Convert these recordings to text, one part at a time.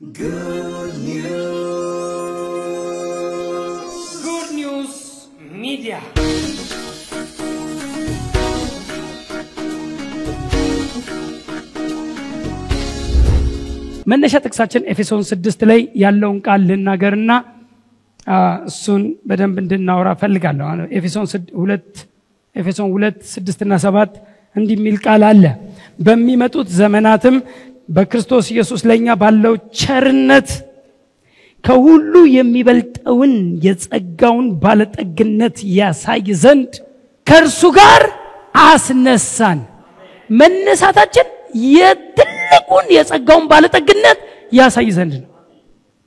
Good News Media. መነሻ ጥቅሳችን ኤፌሶን 6 ላይ ያለውን ቃል ልናገርና እሱን በደንብ እንድናወራ ፈልጋለሁ። ኤፌሶን 2:6 እና 7 እንዲሚል ቃል አለ። በሚመጡት ዘመናትም በክርስቶስ ኢየሱስ ለኛ ባለው ቸርነት ከሁሉ የሚበልጠውን የጸጋውን ባለጠግነት ያሳይ ዘንድ ከእርሱ ጋር አስነሳን። መነሳታችን የትልቁን የጸጋውን ባለጠግነት ያሳይ ዘንድ ነው።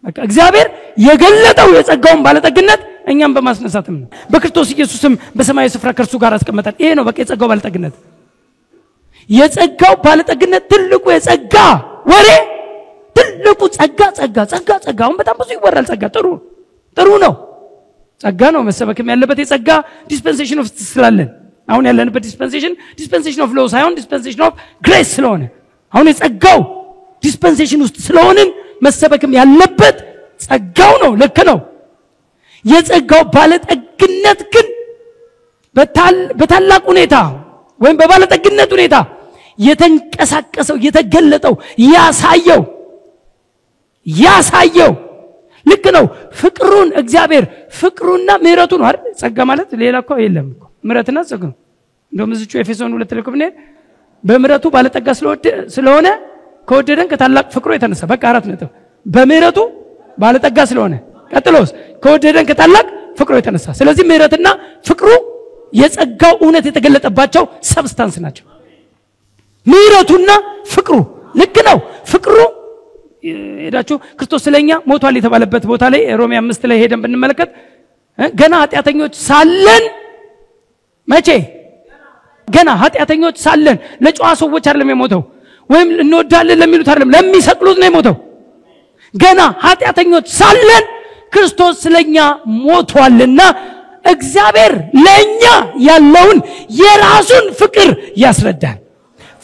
በቃ እግዚአብሔር የገለጠው የጸጋውን ባለጠግነት እኛም በማስነሳትም ነው። በክርስቶስ ኢየሱስም በሰማያዊ ስፍራ ከእርሱ ጋር አስቀመጠን። ይሄ ነው በቃ የጸጋው ባለጠግነት። የጸጋው ባለጠግነት ትልቁ የጸጋ ወሬ ትልቁ ጸጋ። አሁን በጣም ብዙ ይወራል። ጸጋ ጥሩ ነው። ጸጋ ነው መሰበክም ያለበት። የጸጋ ዲስፔንሴሽን ኦፍ ስላለን አሁን ያለንበት ዲስፔንሴሽን ኦፍ ሎው ሳይሆን ዲስፔንሴሽን ኦፍ ግሬስ ስለሆነ አሁን የጸጋው ዲስፔንሴሽን ውስጥ ስለሆነን መሰበክም ያለበት ጸጋው ነው። ልክ ነው። የጸጋው ባለጠግነት ግን በታላቅ ሁኔታ ወይም በባለጠግነት ሁኔታ የተንቀሳቀሰው የተገለጠው ያሳየው ልክ ነው። ፍቅሩን እግዚአብሔር ፍቅሩና ምህረቱ ነው አይደል? ጸጋ ማለት ሌላ እኮ የለም እኮ ምህረትና ጸጋ ነው። እንደውም እዚሁ ኤፌሶን 2 ላይ ከብነ በምህረቱ ባለጠጋ ስለሆነ ከወደደን ከታላቅ ፍቅሩ የተነሳ በቃ 4 ነጥብ። በምህረቱ ባለጠጋ ስለሆነ ቀጥሎስ ከወደደን ከታላቅ ፍቅሩ የተነሳ። ስለዚህ ምህረትና ፍቅሩ የጸጋው እውነት የተገለጠባቸው ሰብስታንስ ናቸው። ምህረቱና ፍቅሩ ልክ ነው። ፍቅሩ ሄዳችሁ ክርስቶስ ስለኛ ሞቷል የተባለበት ቦታ ላይ ሮሜ 5 ላይ ሄደን ብንመለከት ገና ኃጢአተኞች ሳለን መቼ ገና ኃጢአተኞች ሳለን ለጨዋ ሰዎች አይደለም የሞተው ወይም እንወዳለን ለሚሉት አይደለም ለሚሰቅሉት ነው የሞተው። ገና ኃጢአተኞች ሳለን ክርስቶስ ስለኛ ሞቷልና እግዚአብሔር ለኛ ያለውን የራሱን ፍቅር ያስረዳል።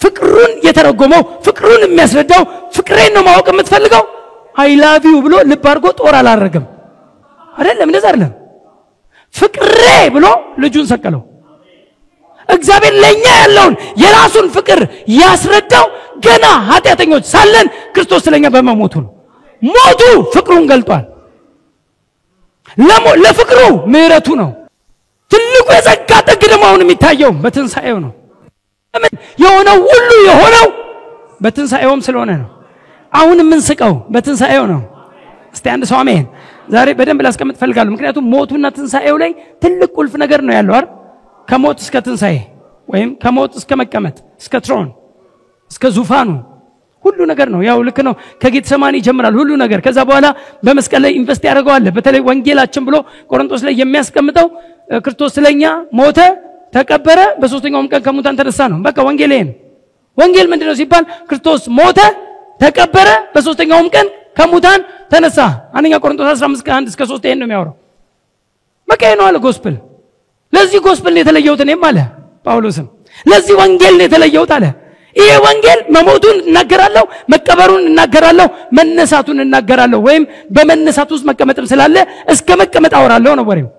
ፍቅሩን የተረጎመው ፍቅሩን የሚያስረዳው ፍቅሬን ነው ማወቅ የምትፈልገው አይ ላቭ ዩ ብሎ ልብ አድርጎ ጦር አላረገም አይደለም። እንደዛ አይደለም። ፍቅሬ ብሎ ልጁን ሰቀለው። እግዚአብሔር ለኛ ያለውን የራሱን ፍቅር ያስረዳው ገና ኃጢአተኞች ሳለን ክርስቶስ ስለኛ በመሞቱ ነው። ሞቱ ፍቅሩን ገልጧል። ለፍቅሩ ምህረቱ ነው። ትልቁ የጸጋ ጥግ ደግሞ አሁን የሚታየው በትንሳኤው ነው። የሆነው ሁሉ የሆነው በትንሳኤውም ስለሆነ ነው። አሁን የምንስቀው በትንሳኤው ነው። እስቲ አንድ ሰው አሜን። ዛሬ በደንብ ላስቀምጥ ፈልጋለሁ። ምክንያቱም ሞቱና ትንሳኤው ላይ ትልቅ ቁልፍ ነገር ነው ያለው አይደል? ከሞት እስከ ትንሳኤ ወይም ከሞት እስከ መቀመጥ እስከ ትሮን እስከ ዙፋኑ ሁሉ ነገር ነው። ያው ልክ ነው። ከጌተሰማኒ ይጀምራል ሁሉ ነገር። ከዛ በኋላ በመስቀል ላይ ኢንቨስት ያደርገዋል። በተለይ ወንጌላችን ብሎ ቆሮንቶስ ላይ የሚያስቀምጠው ክርስቶስ ስለኛ ሞተ፣ ተቀበረ፣ በሶስተኛውም ቀን ከሙታን ተነሳ ነው። በቃ ወንጌል ይሄ ነው። ወንጌል ምንድነው ሲባል ክርስቶስ ሞተ፣ ተቀበረ፣ በሶስተኛውም ቀን ከሙታን ተነሳ። አንደኛ ቆሮንቶስ 15:1-3 ይሄን ነው የሚያወራው። በቃ ይሄ ነው አለ ጎስፔል። ለዚህ ጎስፔል ነው የተለየሁት እኔም አለ ጳውሎስም። ለዚህ ወንጌል ነው የተለየሁት አለ። ይሄ ወንጌል መሞቱን እናገራለሁ፣ መቀበሩን እናገራለሁ፣ መነሳቱን እናገራለሁ። ወይም በመነሳቱ ውስጥ መቀመጥም ስላለ እስከ መቀመጥ አወራለሁ ነው ወሬው።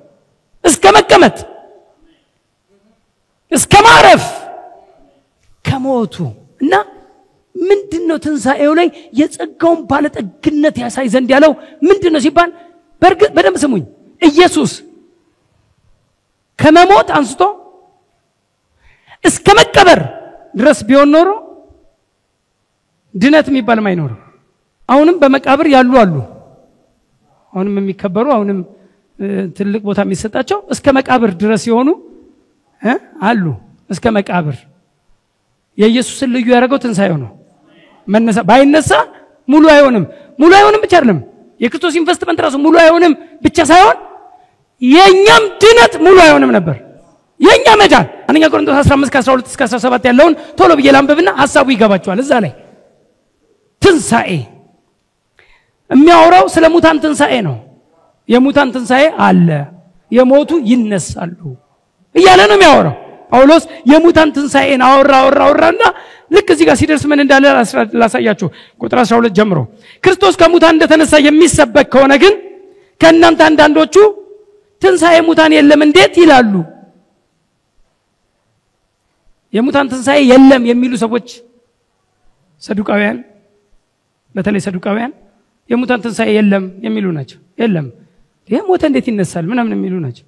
እስከ መቀመጥ እስከ ማረፍ ከሞቱ እና ምንድነው ትንሳኤው ላይ የጸጋውን ባለጠግነት ያሳይ ዘንድ ያለው ምንድነው ሲባል በርግጥ በደንብ ስሙኝ። ኢየሱስ ከመሞት አንስቶ እስከ መቀበር ድረስ ቢሆን ኖሮ ድነት የሚባልም አይኖርም። አሁንም በመቃብር ያሉ አሉ። አሁንም የሚከበሩ አሁንም ትልቅ ቦታ የሚሰጣቸው እስከ መቃብር ድረስ ይሆኑ አሉ። እስከ መቃብር የኢየሱስን ልዩ ያደረገው ትንሳኤው ነው። መነሳ ባይነሳ ሙሉ አይሆንም ብቻ አይደለም። የክርስቶስ ኢንቨስትመንት ራሱ ሙሉ አይሆንም ብቻ ሳይሆን የኛም ድነት ሙሉ አይሆንም ነበር። የኛ መዳን አንደኛ ቆሮንቶስ 15:12-17 ያለውን ቶሎ ብዬ ላንብብና ሐሳቡ ይገባችኋል። እዛ ላይ ትንሳኤ የሚያወራው ስለ ሙታን ትንሳኤ ነው። የሙታን ትንሳኤ አለ፣ የሞቱ ይነሳሉ እያለ ነው የሚያወራው። ጳውሎስ የሙታን ትንሣኤን አወራና ልክ እዚህ ጋር ሲደርስ ምን እንዳለ ላሳያችሁ። ቁጥር 12 ጀምሮ ክርስቶስ ከሙታን እንደተነሳ የሚሰበክ ከሆነ ግን ከእናንተ አንዳንዶቹ ትንሣኤ ሙታን የለም እንዴት ይላሉ? የሙታን ትንሣኤ የለም የሚሉ ሰዎች ሰዱቃውያን፣ በተለይ ሰዱቃውያን የሙታን ትንሣኤ የለም የሚሉ ናቸው። የለም የሞተ እንዴት ይነሳል ምናምን የሚሉ ናቸው።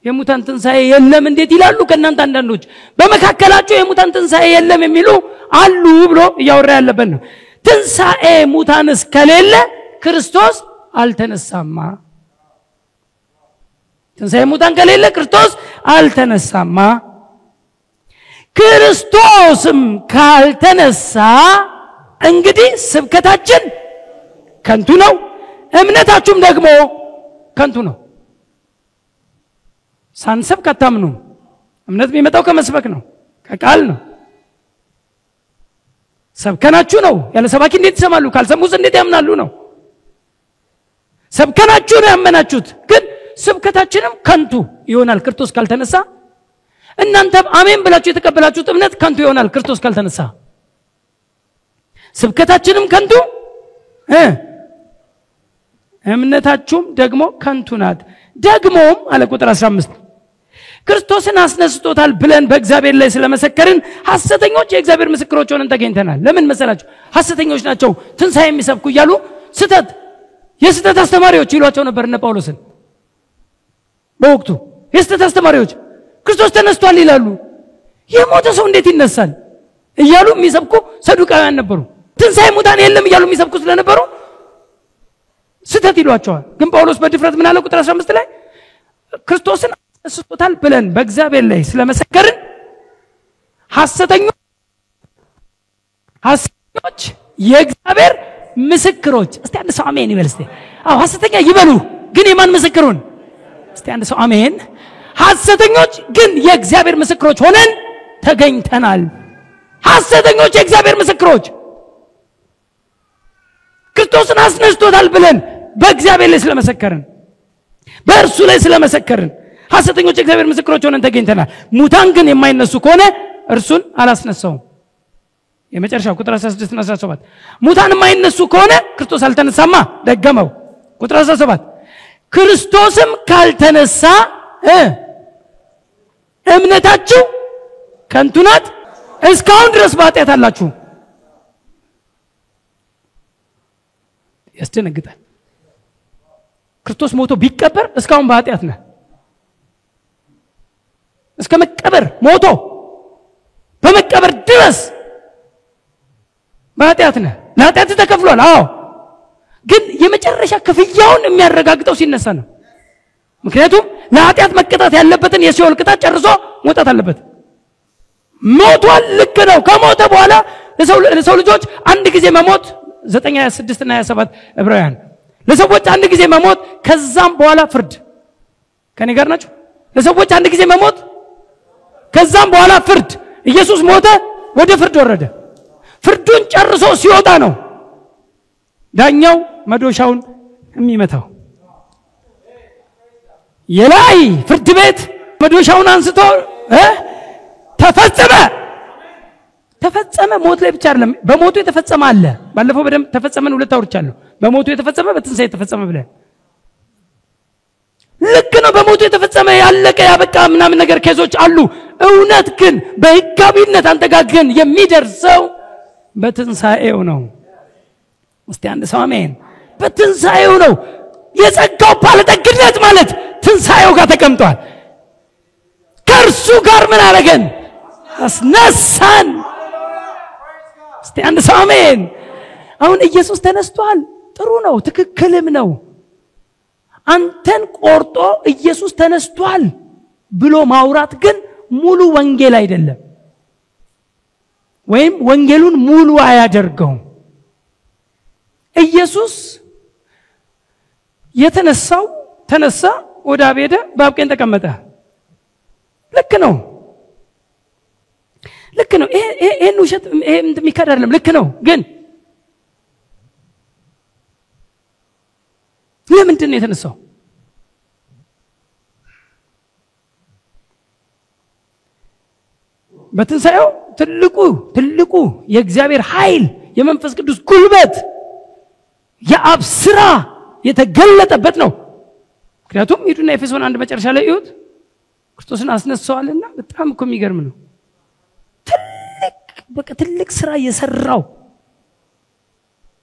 የሙታን ትንሣኤ የለም እንዴት ይላሉ ከእናንተ አንዳንዶች በመካከላቸው የሙታን ትንሣኤ የለም የሚሉ አሉ ብሎ እያወራ ያለበት ነው። ትንሣኤ ሙታንስ ከሌለ ክርስቶስ አልተነሳማ። ትንሣኤ ሙታን ከሌለ ክርስቶስ አልተነሳማ። ክርስቶስም ካልተነሳ እንግዲህ ስብከታችን ከንቱ ነው፣ እምነታችሁም ደግሞ ከንቱ ነው። ሳንሰብክ አታምኑም። እምነት የሚመጣው ከመስበክ ነው፣ ከቃል ነው። ሰብከናችሁ ነው። ያለ ሰባኪ እንዴት ይሰማሉ? ካልሰሙስ እንዴት ያምናሉ ነው። ሰብከናችሁ ነው ያመናችሁት፣ ግን ስብከታችንም ከንቱ ይሆናል ክርስቶስ ካልተነሳ። እናንተም አሜን ብላችሁ የተቀበላችሁት እምነት ከንቱ ይሆናል ክርስቶስ ካልተነሳ። ስብከታችንም ከንቱ እምነታችሁም ደግሞ ከንቱ ናት። ደግሞም አለ ቁጥር 15 ክርስቶስን አስነስቶታል ብለን በእግዚአብሔር ላይ ስለመሰከርን ሐሰተኞች የእግዚአብሔር ምስክሮች ሆነን ተገኝተናል። ለምን መሰላችሁ? ሐሰተኞች ናቸው ትንሣኤ የሚሰብኩ እያሉ የስተት አስተማሪዎች ይሏቸው ነበር እነ ጳውሎስን። በወቅቱ የስተት አስተማሪዎች ክርስቶስ ተነስቷል ይላሉ። የሞተ ሰው እንዴት ይነሳል እያሉ የሚሰብኩ ሰዱቃውያን ነበሩ። ትንሣኤ ሙታን የለም እያሉ የሚሰብኩ ስለነበሩ ስተት ይሏቸዋል። ግን ጳውሎስ በድፍረት ምን አለ? ቁጥር 15 ላይ ክርስቶስን አስነስቶታል ብለን በእግዚአብሔር ላይ ስለመሰከርን ሐሰተኞች የእግዚአብሔር ምስክሮች። እስቲ አንድ ሰው አሜን ይበል እስቲ። ሐሰተኛ ይበሉ፣ ግን የማን ምስክሩን? እስቲ አንድ ሰው አሜን። ሐሰተኞች ግን የእግዚአብሔር ምስክሮች ሆነን ተገኝተናል። ሐሰተኞች የእግዚአብሔር ምስክሮች ክርስቶስን አስነስቶታል ብለን በእግዚአብሔር ላይ ስለመሰከርን፣ በእርሱ ላይ ስለመሰከርን ሐሰተኞች የእግዚአብሔር ምስክሮች ሆነን ተገኝተናል። ሙታን ግን የማይነሱ ከሆነ እርሱን አላስነሳውም። የመጨረሻው ቁጥር 16 እና 17 ሙታን የማይነሱ ከሆነ ክርስቶስ አልተነሳማ። ደገመው ቁጥር 17 ክርስቶስም ካልተነሳ እምነታችሁ ከንቱ ናት፣ እስካሁን ድረስ በኃጢአት አላችሁ። ያስደነግጣል። ክርስቶስ ሞቶ ቢቀበር እስካሁን በኃጢአት ነህ። እስከ መቀበር ሞቶ በመቀበር ድረስ በኃጢአት ነህ። ለኃጢአት ተከፍሏል። ግን የመጨረሻ ክፍያውን የሚያረጋግጠው ሲነሳ ነው። ምክንያቱም ለኃጢአት መቀጣት ያለበትን የሲኦል ቅጣት ጨርሶ መውጣት አለበት። ሞቷል። ልክ ነው። ከሞተ በኋላ ለሰው ልጆች አንድ ጊዜ መሞት 9:26 እና 27 ዕብራውያን ለሰዎች አንድ ጊዜ መሞት፣ ከዛም በኋላ ፍርድ። ከኔ ጋር ናችሁ? ለሰዎች አንድ ጊዜ መሞት፣ ከዛም በኋላ ፍርድ። ኢየሱስ ሞተ፣ ወደ ፍርድ ወረደ። ፍርዱን ጨርሶ ሲወጣ ነው ዳኛው መዶሻውን የሚመታው። የላይ ፍርድ ቤት መዶሻውን አንስቶ ተፈጸመ። ሞት ላይ ብቻ አይደለም፣ በሞቱ የተፈጸመ አለ። ባለፈው በደም ተፈጸመን 2 አውርቻለሁ። በሞቱ የተፈጸመ በትንሣኤ የተፈጸመ ብለን ልክ ነው። በሞቱ የተፈጸመ ያለቀ ያበቃ ምናምን ነገር ኬዞች አሉ። እውነት ግን በሕጋዊነት አንተ ጋር ግን የሚደርሰው በትንሣኤው ነው። እስቲ አንድ ሰው አሜን። በትንሣኤው ነው። የጸጋው ባለጠግነት ማለት ትንሣኤው ጋር ተቀምጧል። ከእርሱ ጋር ምን አረገን? አስነሳን። እስቲ አንድ ሰው አሜን። አሁን ኢየሱስ ተነስቷል። ጥሩ ነው፣ ትክክልም ነው። አንተን ቆርጦ ኢየሱስ ተነስቷል ብሎ ማውራት ግን ሙሉ ወንጌል አይደለም፣ ወይም ወንጌሉን ሙሉ አያደርገውም። ኢየሱስ የተነሳው ተነሳ፣ ወደ አብ ሄደ፣ በአብ ቀኝ ተቀመጠ። ልክ ነው። ይሄን ውሸት እንደሚካድ አይደለም። ልክ ነው። ግን ለምንድን ነው የተነሳው? በትንሣኤው ትልቁ የእግዚአብሔር ኃይል የመንፈስ ቅዱስ ጉልበት የአብ ስራ የተገለጠበት ነው። ምክንያቱም ሂዱና ኤፌሶን 1 መጨረሻ ላይ እዩት። ክርስቶስን አስነሳዋልና በጣም እኮ የሚገርም ነው። ትልቅ ስራ የሰራው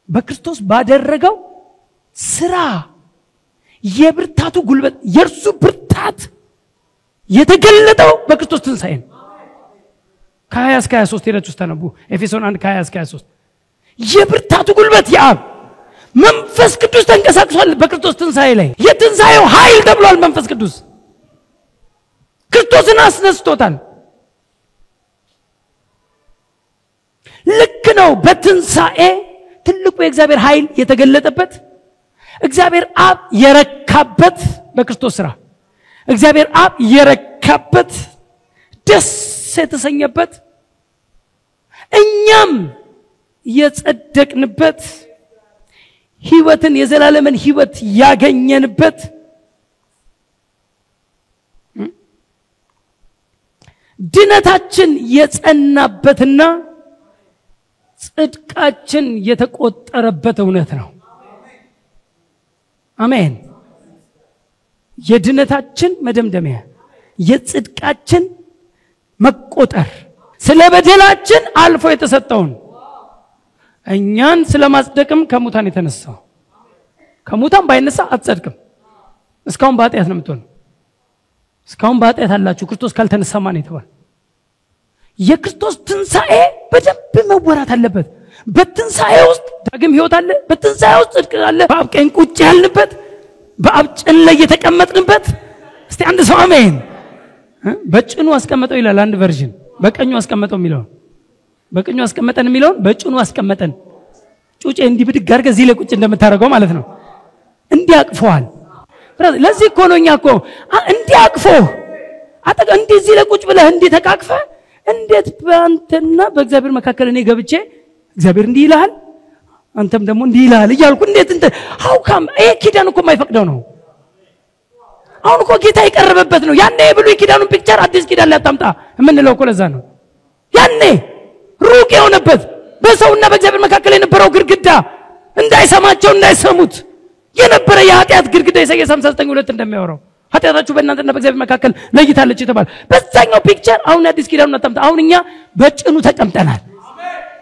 በክርስቶስ ባደረገው ስራ የብርታቱ ጉልበት የርሱ ብርታት የተገለጠው በክርስቶስ ትንሣኤ ነው። ከ20 እስከ 23 ሄዳችሁ ተነቡ። ኤፌሶን 1 ከ20 እስከ 23 የብርታቱ ጉልበት የአብ መንፈስ ቅዱስ ተንቀሳቅሷል በክርስቶስ ትንሣኤ ላይ። የትንሣኤው ኃይል ተብሏል። መንፈስ ቅዱስ ክርስቶስን አስነስቶታል። ልክ ነው። በትንሣኤ ትልቁ የእግዚአብሔር ኃይል የተገለጠበት እግዚአብሔር አብ የረካበት በክርስቶስ ስራ እግዚአብሔር አብ የረካበት ደስ የተሰኘበት እኛም የጸደቅንበት ሕይወትን የዘላለምን ሕይወት ያገኘንበት ድነታችን የጸናበትና ጽድቃችን የተቆጠረበት እውነት ነው። አሜን። የድነታችን መደምደሚያ የጽድቃችን መቆጠር ስለ በደላችን አልፎ የተሰጠውን እኛን ስለማጽደቅም ከሙታን የተነሳው ከሙታን ባይነሳ አትጸድቅም። እስካሁን በኃጢአት ነው የምትሆነው። እስካሁን በኃጢአት አላችሁ ክርስቶስ ካልተነሳ ማን ይተዋል? የክርስቶስ ትንሣኤ በደንብ መወራት አለበት። በትንሣኤ ውስጥ ዳግም ሕይወት አለ። በትንሣኤ ውስጥ ጽድቅ አለ። በአብ ቀኝ ቁጭ ያልንበት በአብ ጭን ላይ የተቀመጥንበት። እስቲ አንድ ሰው አሜን። በጭኑ አስቀመጠው ይላል አንድ ቨርዥን። በቀኙ አስቀመጠው የሚለው በቀኙ አስቀመጠን የሚለውን በጭኑ አስቀመጠን። ጩጬ እንዲህ ብድግ አድርገህ እዚህ ላይ ቁጭ እንደምታደርገው ማለት ነው። እንዲያቅፈዋል። ለዚህ እኮ ነው እኛ እኮ እንዲያቅፎ አጠቃ እንዲህ እዚህ ላይ ቁጭ ብለህ እንዲህ ተቃቅፈ እንዴት በአንተና በእግዚአብሔር መካከል እኔ ገብቼ እግዚአብሔር እንዲህ ይልሃል አንተም ደግሞ እንዲህ ይልሃል እያልኩ እንዴት እንተ how come ይሄ ኪዳን እኮ የማይፈቅደው ነው። አሁን እኮ ጌታ የቀረበበት ነው። ያኔ ብሉይ ኪዳኑን ፒክቸር አዲስ ኪዳን ላይ አጣምጣ የምንለው እኮ ለዛ ነው። ያኔ ሩቅ የሆነበት በሰውና በእግዚአብሔር መካከል የነበረው ግድግዳ እንዳይሰማቸው እንዳይሰሙት የነበረ የኃጢአት ግድግዳ ኢሳይያስ 59:2 እንደሚያወራው ኃጢአታችሁ በእናንተና በእግዚአብሔር መካከል ለይታለች የተባለ በዛኛው ፒክቸር አሁን አዲስ ኪዳኑን አጣምጣ። አሁን እኛ በጭኑ ተቀምጠናል።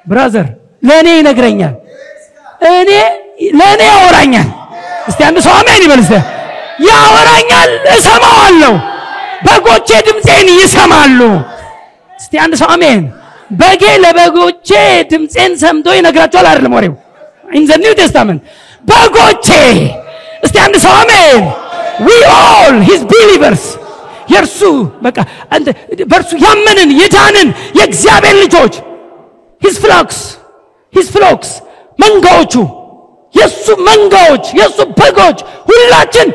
ብራዘር ለኔ ይነግረኛል፣ ለኔ ያወራኛል። እስቲ አንድ ሰው አሜን ይበልስ። ያወራኛል፣ እሰማዋለሁ። በጎቼ ድምጼን ይሰማሉ። እስቲ አንድ ሰው አሜን። በጌ ለበጎቼ ድምጼን ሰምቶ ይነግራቸዋል አይደለም ወሬው? in the new testament በጎቼ። እስቲ አንድ ሰው አሜን። we all his believers የርሱ በቃ አንተ በርሱ ያመንን የዳንን የእግዚአብሔር ልጆች his flocks መንጋዎቹ የሱ መንጋዎች የሱ በጎች ሁላችን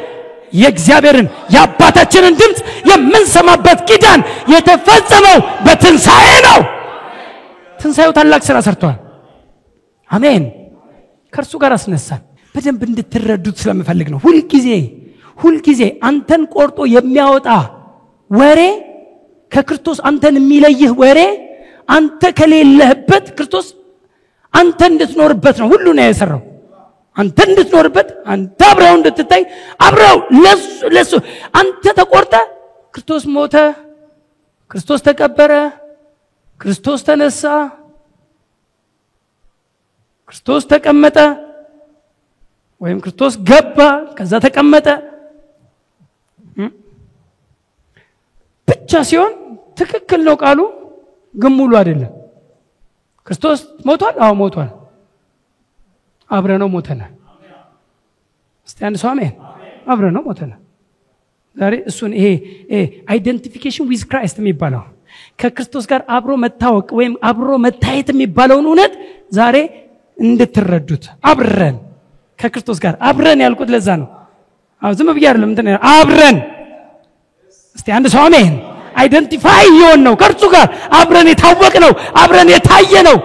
የእግዚአብሔርን የአባታችንን ድምጽ የምንሰማበት ኪዳን የተፈጸመው በትንሣኤ ነው። ትንሣኤው ታላቅ ሥራ ሰርቷል። አሜን። ከእርሱ ጋር አስነሳን። በደንብ እንድትረዱት ስለምፈልግ ነው። ሁልጊዜ አንተን ቆርጦ የሚያወጣ ወሬ ከክርስቶስ አንተን የሚለይህ ወሬ አንተ ከሌለህበት ክርስቶስ አንተ እንድትኖርበት ነው ሁሉ ነው የሰራው። አንተ እንድትኖርበት አንተ አብረው እንድትታይ አብረው ለሱ አንተ ተቆርጠ ክርስቶስ ሞተ፣ ክርስቶስ ተቀበረ፣ ክርስቶስ ተነሳ፣ ክርስቶስ ተቀመጠ ወይም ክርስቶስ ገባ ከዛ ተቀመጠ ብቻ ሲሆን ትክክል ነው ቃሉ፣ ግን ሙሉ አይደለም። ክርስቶስ ሞቷል። አዎ ሞቷል። አብረነው ሞተናል። እስቲ አንድ ሰው አሜን። አብረነው ሞተናል። ዛሬ እሱን ይሄ አይደንቲፊኬሽን ዊዝ ክራይስት የሚባለው ከክርስቶስ ጋር አብሮ መታወቅ ወይም አብሮ መታየት የሚባለውን እውነት ዛሬ እንድትረዱት አብረን ከክርስቶስ ጋር አብረን ያልኩት ለዛ ነው። አው ዝም ብዬ አይደለም እንትን አብረን። እስቲ አንድ ሰው አሜን። አይደንቲፋይ ይሆን ነው ከእርሱ ጋር አብረን የታወቅ ነው፣ አብረን የታየ ነው።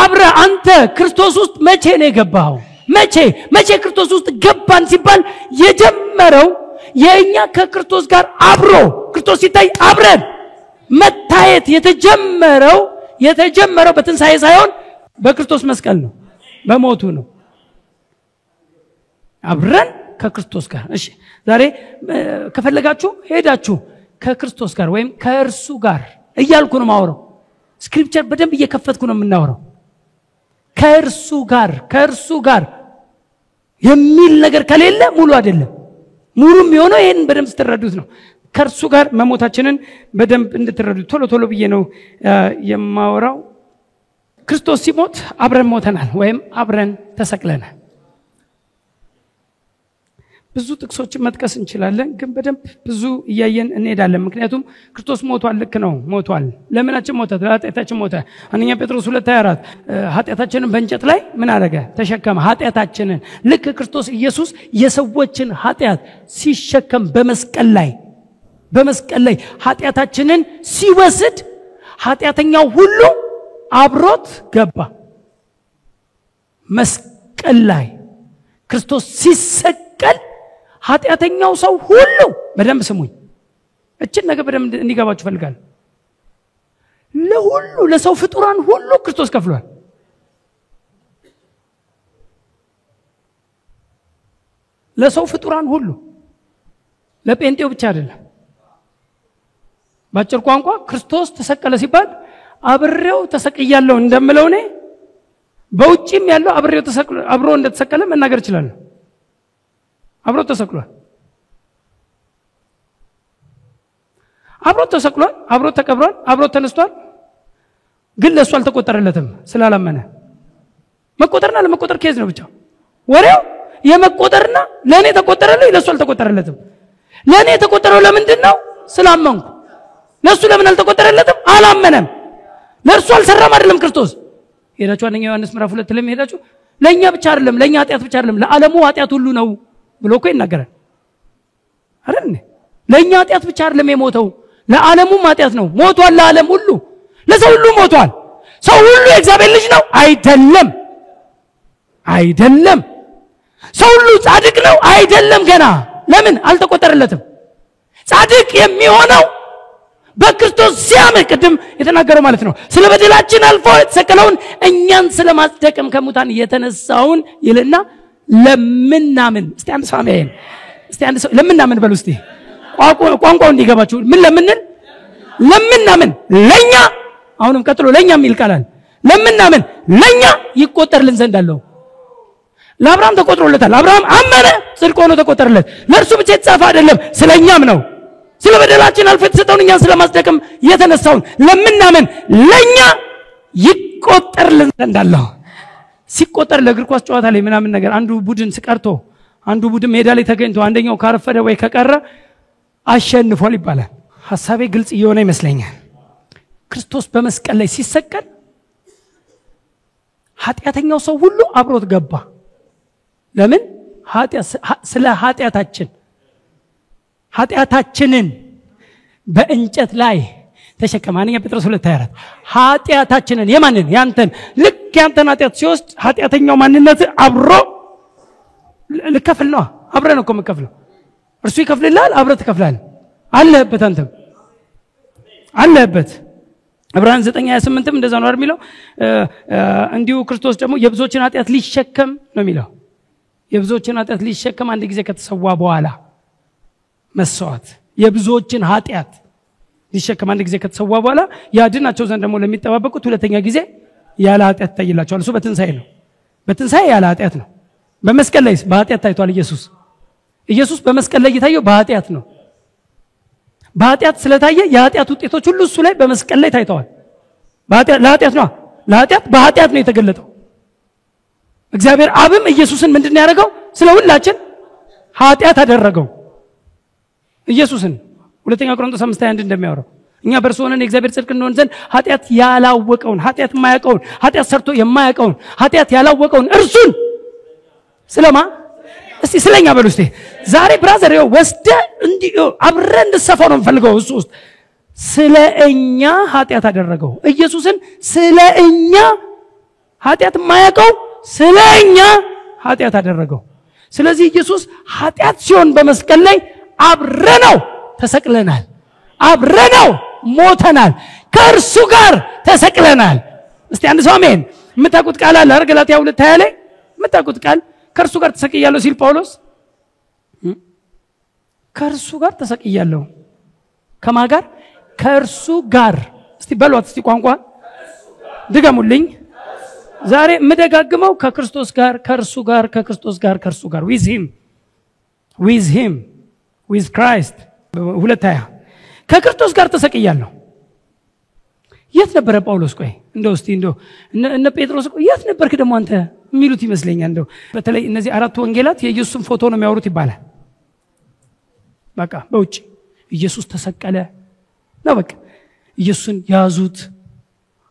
አብረ አንተ ክርስቶስ ውስጥ መቼ ነው የገባው? መቼ ክርስቶስ ውስጥ ገባን ሲባል የጀመረው የኛ ከክርስቶስ ጋር አብሮ ክርስቶስ ሲታይ አብረን መታየት የተጀመረው በትንሣኤ ሳይሆን በክርስቶስ መስቀል ነው፣ በሞቱ ነው። አብረን ከክርስቶስ ጋር። እሺ ዛሬ ከፈለጋችሁ ሄዳችሁ ከክርስቶስ ጋር ወይም ከእርሱ ጋር እያልኩ ነው ማወራው። ስክሪፕቸር በደንብ እየከፈትኩ ነው የምናወራው። ከእርሱ ጋር የሚል ነገር ከሌለ ሙሉ አይደለም። ሙሉ የሚሆነው ይሄን በደንብ ስትረዱት ነው። ከእርሱ ጋር መሞታችንን በደንብ እንድትረዱት ቶሎ ብዬ ነው የማወራው። ክርስቶስ ሲሞት አብረን ሞተናል ወይም አብረን ተሰቅለናል። ብዙ ጥቅሶችን መጥቀስ እንችላለን፣ ግን በደንብ ብዙ እያየን እንሄዳለን። ምክንያቱም ክርስቶስ ሞቷል። ልክ ነው፣ ሞቷል። ለምናችን ሞተ? ለኃጢአታችን ሞተ። አንደኛ ጴጥሮስ 2:24 ኃጢአታችንን በእንጨት ላይ ምን አደረገ? ተሸከመ። ኃጢአታችንን ልክ ክርስቶስ ኢየሱስ የሰዎችን ኃጢአት ሲሸከም በመስቀል ላይ ኃጢአታችንን ሲወስድ ኃጢአተኛው ሁሉ አብሮት ገባ። መስቀል ላይ ክርስቶስ ሲሰቀል ኃጢአተኛው ሰው ሁሉ በደንብ ስሙኝ፣ እችን ነገር በደንብ እንዲገባችሁ ፈልጋለሁ። ለሁሉ ለሰው ፍጡራን ሁሉ ክርስቶስ ከፍሏል። ለሰው ፍጡራን ሁሉ፣ ለጴንጤው ብቻ አይደለም። ባጭር ቋንቋ ክርስቶስ ተሰቀለ ሲባል አብሬው ተሰቅያለሁ እንደምለው እኔ በውጪም ያለው አብሮ እንደተሰቀለ መናገር ይችላል። አብሮ ተሰቅሏል፣ አብሮ ተሰቅሏል፣ አብሮ ተቀብሯል፣ አብሮ ተነስቷል። ግን ለሱ አልተቆጠረለትም ስላላመነ። መቆጠርና ለመቆጠር ኬዝ ነው ብቻ ወሬው። የመቆጠርና ለኔ ተቆጠረልኝ፣ ለሱ አልተቆጠረለትም። ለኔ ተቆጠረው ለምንድን ነው? ስላመንኩ። ለሱ ለምን አልተቆጠረለትም? አላመነም። ለእርሱ አልሰራም አይደለም ክርስቶስ። ሄዳችሁ አንደኛ ዮሐንስ ምዕራፍ 2 ላይ ሄዳችሁ ለኛ ብቻ አይደለም፣ ለኛ ኃጢአት ብቻ አይደለም፣ ለዓለሙ ኃጢአት ሁሉ ነው ብሎ እኮ ይናገራል አይደል? ለኛ ኃጢአት ብቻ አይደለም የሞተው፣ ለዓለሙም ኃጢአት ነው። ሞቷል ለዓለም ሁሉ፣ ለሰው ሁሉ ሞቷል። ሰው ሁሉ የእግዚአብሔር ልጅ ነው አይደለም። ሰው ሁሉ ጻድቅ ነው አይደለም። ገና ለምን አልተቆጠረለትም? ጻድቅ የሚሆነው በክርስቶስ ሲያምን፣ ቅድም የተናገረው ማለት ነው። ስለ በደላችን አልፎ የተሰቀለውን እኛን ስለማጽደቅም ከሙታን የተነሳውን ይልና ለምናምን። እስቲ አንድ ሰው አሜን። እስቲ አንድ ሰው ለምናምን በሉ እስቲ፣ ቋንቋው እንዲገባችሁ። ምን ለምናምን ለኛ፣ አሁንም ቀጥሎ ለኛ የሚል ቃል አለ። ለምናምን ለኛ ይቆጠርልን ዘንድ አለው። ለአብርሃም ተቆጥሮለታል። አብርሃም አመነ፣ ጽድቅ ሆኖ ተቆጠረለት። ለእርሱ ብቻ የተጻፈ አይደለም፣ ስለኛም ነው። ስለ በደላችን አልፎ የተሰጠውን እኛን ስለማጽደቅም የተነሳውን ለምናምን ለኛ ይቆጠርልን ዘንድ አለው። ሲቆጠር ለእግር ኳስ ጨዋታ ላይ ምናምን ነገር አንዱ ቡድን ስቀርቶ አንዱ ቡድን ሜዳ ላይ ተገኝቶ አንደኛው ካረፈደ ወይ ከቀረ አሸንፏል ይባላል። ሐሳቤ ግልጽ እየሆነ ይመስለኛል። ክርስቶስ በመስቀል ላይ ሲሰቀል ኃጢአተኛው ሰው ሁሉ አብሮት ገባ። ለምን? ስለ ኃጢአታችንን በእንጨት ላይ ተሸከመ። አንደኛ ጴጥሮስ 2:24 ኃጢአታችንን የማንን? ያንተን። ልክ ያንተን ኃጢአት ሲወስድ ኃጢአተኛው ማንነት አብሮ ልከፍል ነው። አብረን እኮ መከፍለው። እርሱ ይከፍልልሃል፣ አብረህ ትከፍላለህ። አለህበት፣ አንተም አለህበት። ዕብራውያን 9:28 እንደዛ ነው አይደል የሚለው? እንዲሁ ክርስቶስ ደግሞ የብዙዎችን ኃጢአት ሊሸከም ነው የሚለው። የብዙዎችን ኃጢአት ሊሸከም አንድ ጊዜ ከተሰዋ በኋላ መስዋዕት፣ የብዙዎችን ኃጢአት ሊሸከም አንድ ጊዜ ከተሰዋ በኋላ ያድናቸው ዘንድ ደግሞ ለሚጠባበቁት ሁለተኛ ጊዜ ያለ ኃጢአት ታይላቸዋል። እሱ በትንሣኤ ነው። በትንሣኤ ያለ ኃጢአት ነው። በመስቀል ላይ በኃጢአት ታይቷል። ኢየሱስ በመስቀል ላይ የታየው በኃጢአት ነው። በኃጢአት ስለታየ የኃጢአት ውጤቶች ሁሉ እሱ ላይ በመስቀል ላይ ታይተዋል። ለኃጢአት ነው። በኃጢአት ነው የተገለጠው። እግዚአብሔር አብም ኢየሱስን ምንድነው ያደረገው? ስለ ሁላችን ኃጢአት አደረገው። ኢየሱስን ሁለተኛ ቆሮንቶስ 5:21 እንደሚያወራው እኛ በእርሱ ሆነን የእግዚአብሔር ጽድቅ እንሆን ዘንድ ኃጢአት ያላወቀውን፣ ኃጢአት የማያውቀውን፣ ኃጢአት ሰርቶ የማያውቀውን፣ ኃጢአት ያላወቀውን እርሱን ስለማ እስቲ ስለኛ በሉ እስቲ። ዛሬ ብራዘር ወስደ እንዲህ አብረን እንድሰፋው ነው የምፈልገው። እሱ ውስጥ ስለኛ ኃጢአት አደረገው። ኢየሱስን ስለኛ ኃጢአት የማያውቀው ስለኛ ኃጢአት አደረገው። ስለዚህ ኢየሱስ ኃጢአት ሲሆን በመስቀል ላይ አብረነው ተሰቅለናል፣ አብረነው ሞተናል፣ ከእርሱ ጋር ተሰቅለናል። እስቲ አንድ ሰው አሜን። የምታውቁት ቃል አለ አይደል? ገላትያ 2:20 ላይ የምታውቁት ቃል ከእርሱ ጋር ተሰቅያለሁ ሲል ጳውሎስ ከእርሱ ጋር ተሰቅያለሁ። ከማን ጋር? ከእርሱ ጋር። እስቲ በሏት እስቲ ቋንቋ ድገሙልኝ። ዛሬ የምደጋግመው ከክርስቶስ ጋር፣ ከእርሱ ጋር፣ ከክርስቶስ ጋር፣ ከእርሱ ጋር with him with Christ 2:20 ከክርስቶስ ጋር ተሰቅያለሁ። የት ነበረ ጳውሎስ? ቆይ እንደው እስቲ እንደው እነ ጴጥሮስ የት ነበርክ ደግሞ አንተ የሚሉት ይመስለኛል። እንደው በተለይ እነዚህ አራቱ ወንጌላት የኢየሱስን ፎቶ ነው የሚያወሩት ይባላል። በቃ በውጭ ኢየሱስ ተሰቀለ ነው በቃ። ኢየሱስን ያዙት፣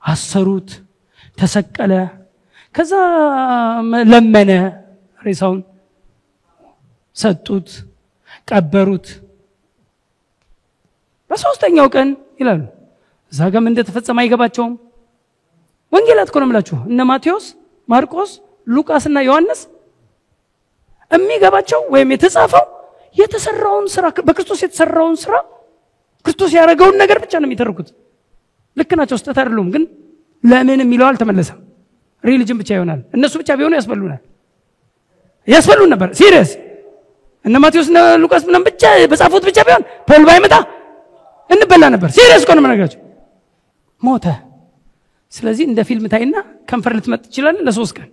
አሰሩት፣ ተሰቀለ፣ ከዛ ለመነ፣ ሬሳውን ሰጡት፣ ቀበሩት፣ በሶስተኛው ቀን ይላሉ። እዛ ጋር ምን እንደተፈጸመ አይገባቸውም። ወንጌላት እኮ ነው የምላችሁ እነ ማቴዎስ፣ ማርቆስ፣ ሉቃስና ዮሐንስ የሚገባቸው ወይም የተጻፈው የተሰራውን ስራ በክርስቶስ የተሰራውን ስራ ክርስቶስ ያደረገውን ነገር ብቻ ነው የሚተርኩት። ልክ ናቸው፣ ስህተት አይደሉም። ግን ለምን የሚለው አልተመለሰም። ሪሊጅን ብቻ ይሆናል። እነሱ ብቻ ቢሆኑ ያስበሉን ነበር። ሲሪየስ እነ ማቴዎስ እና ሉቃስ ምንም ብቻ በጻፉት ብቻ ቢሆን ፖል ባይመጣ እንበላ ነበር። ሲሪየስ እኮ ነው የምነግራችሁ። ሞተ። ስለዚህ እንደ ፊልም ታይና ከንፈር ልትመጥ ይችላል ለ3 ቀን።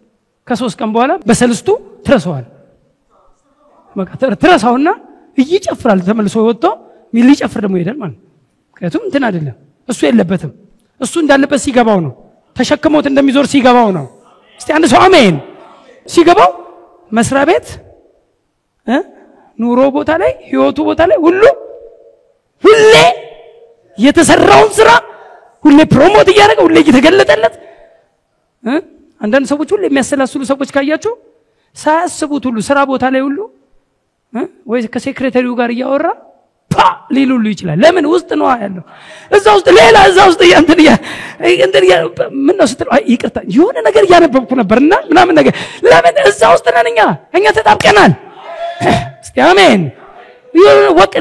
ከ3 ቀን በኋላ በሰልስቱ ትረሳዋል። በቃ ትረሳውና ይጨፍራል። ተመልሶ ወጥቶ ሊጨፍር ደግሞ ይሄዳል ማለት ነው። ምክንያቱም እንትን አይደለም፣ እሱ የለበትም። እሱ እንዳለበት ሲገባው ነው፣ ተሸክሞት እንደሚዞር ሲገባው ነው። እስቲ አንድ ሰው አሜን። ሲገባው መስሪያ ቤት፣ ኑሮ ቦታ ላይ፣ ህይወቱ ቦታ ላይ ሁሌ የተሰራውን ስራ ሁሌ ፕሮሞት እያደረገ ሁሌ እየተገለጠለት። አንዳንድ ሰዎች ሁሌ የሚያሰላስሉ ሰዎች ካያችሁ ሳያስቡት ሁሉ ስራ ቦታ ላይ ሁሉ ወይ ከሴክሬታሪው ጋር እያወራ ሊሉሉ ይችላል። ለምን? ውስጥ ነው ያለው። እዛ ውስጥ ሌላ እዛ ውስጥ እንትን ምን ነው ስትል ይቅርታ የሆነ ነገር እያነበብኩ ነበርና ምናምን ነገር። ለምን? እዛ ውስጥ ነን እኛ ተጣብቀናል። እስቲ አሜን።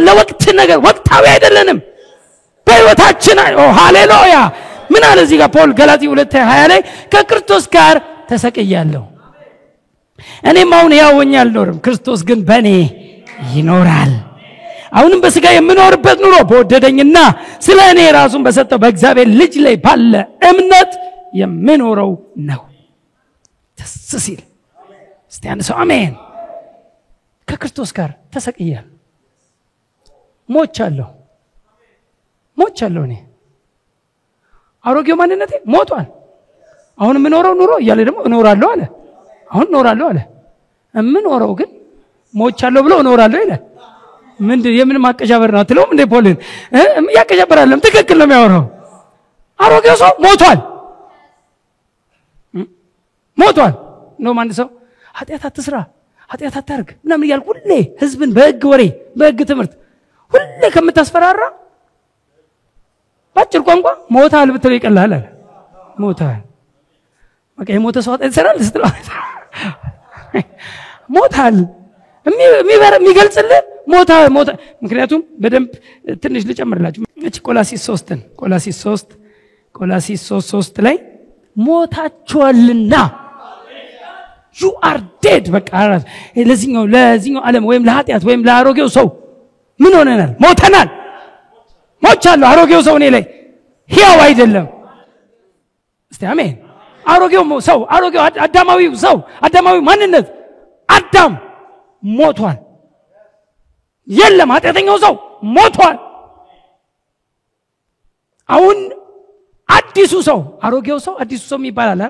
ለወቅት ነገር ወቅታዊ አይደለንም በህይወታችን። ሃሌሉያ። ምን አለ እዚህ ጋር ፖል ገላትያ 2:20 ላይ ከክርስቶስ ጋር ተሰቅያለሁ፣ እኔም አሁን ያው ሆኜ አልኖርም፣ ክርስቶስ ግን በእኔ ይኖራል። አሁንም በስጋ የምኖርበት ኑሮ በወደደኝና ስለ እኔ ራሱን በሰጠው በእግዚአብሔር ልጅ ላይ ባለ እምነት የምኖረው ነው። ደስ ሲል እስቲ አንድ ሰው አሜን። ከክርስቶስ ጋር ተሰቅያለሁ፣ ሞቻለሁ። እኔ አሮጌው ማንነቴ ሞቷል። አሁን የምኖረው ኑሮ እያለ ደግሞ እኖራለሁ አለ። አሁን እኖራለሁ አለ። የምኖረው ግን ሞቻለሁ ብሎ እኖራለሁ ይላል። የምን ማቀጃበር ነው አትለውም እንዴ? ፖልን ያቀጃበራለም። ትክክል ነው የሚያወራው። አሮጌው ሰው ሞቷል ነው። አንድ ሰው ኃጢአት አትስራ፣ ኃጢአት አታርግ ምናምን እያልኩ ሁሌ ህዝብን በህግ ወሬ፣ በህግ ትምህርት ሁሌ ከምታስፈራራ ባጭር ቋንቋ ሞታል ብትለው ይቀላል አለ። ሞታል በቃ የሞተ ሰው ኃጢአት ይሰራል ስትለው ሞታል የሚገልጽልህ ሞታ። ምክንያቱም በደንብ ትንሽ ልጨምርላችሁ። እቺ ቆላሲስ 3 ላይ ሞታችኋልና you are dead። በቃ ለዚህኛው ዓለም ወይም ለኃጢአት ወይም ለአሮጌው ሰው ምን ሆነናል? ሞተናል። ሞቻለሁ። አሮጌው ሰው እኔ ላይ ሕያው አይደለም። እስቲ አሜን። አሮጌው ሰው፣ አሮጌው አዳማዊው ሰው፣ አዳማዊ ማንነት አዳም ሞቷል። የለም ኃጢአተኛው ሰው ሞቷል። አሁን አዲሱ ሰው፣ አሮጌው ሰው አዲሱ ሰው ይባላል።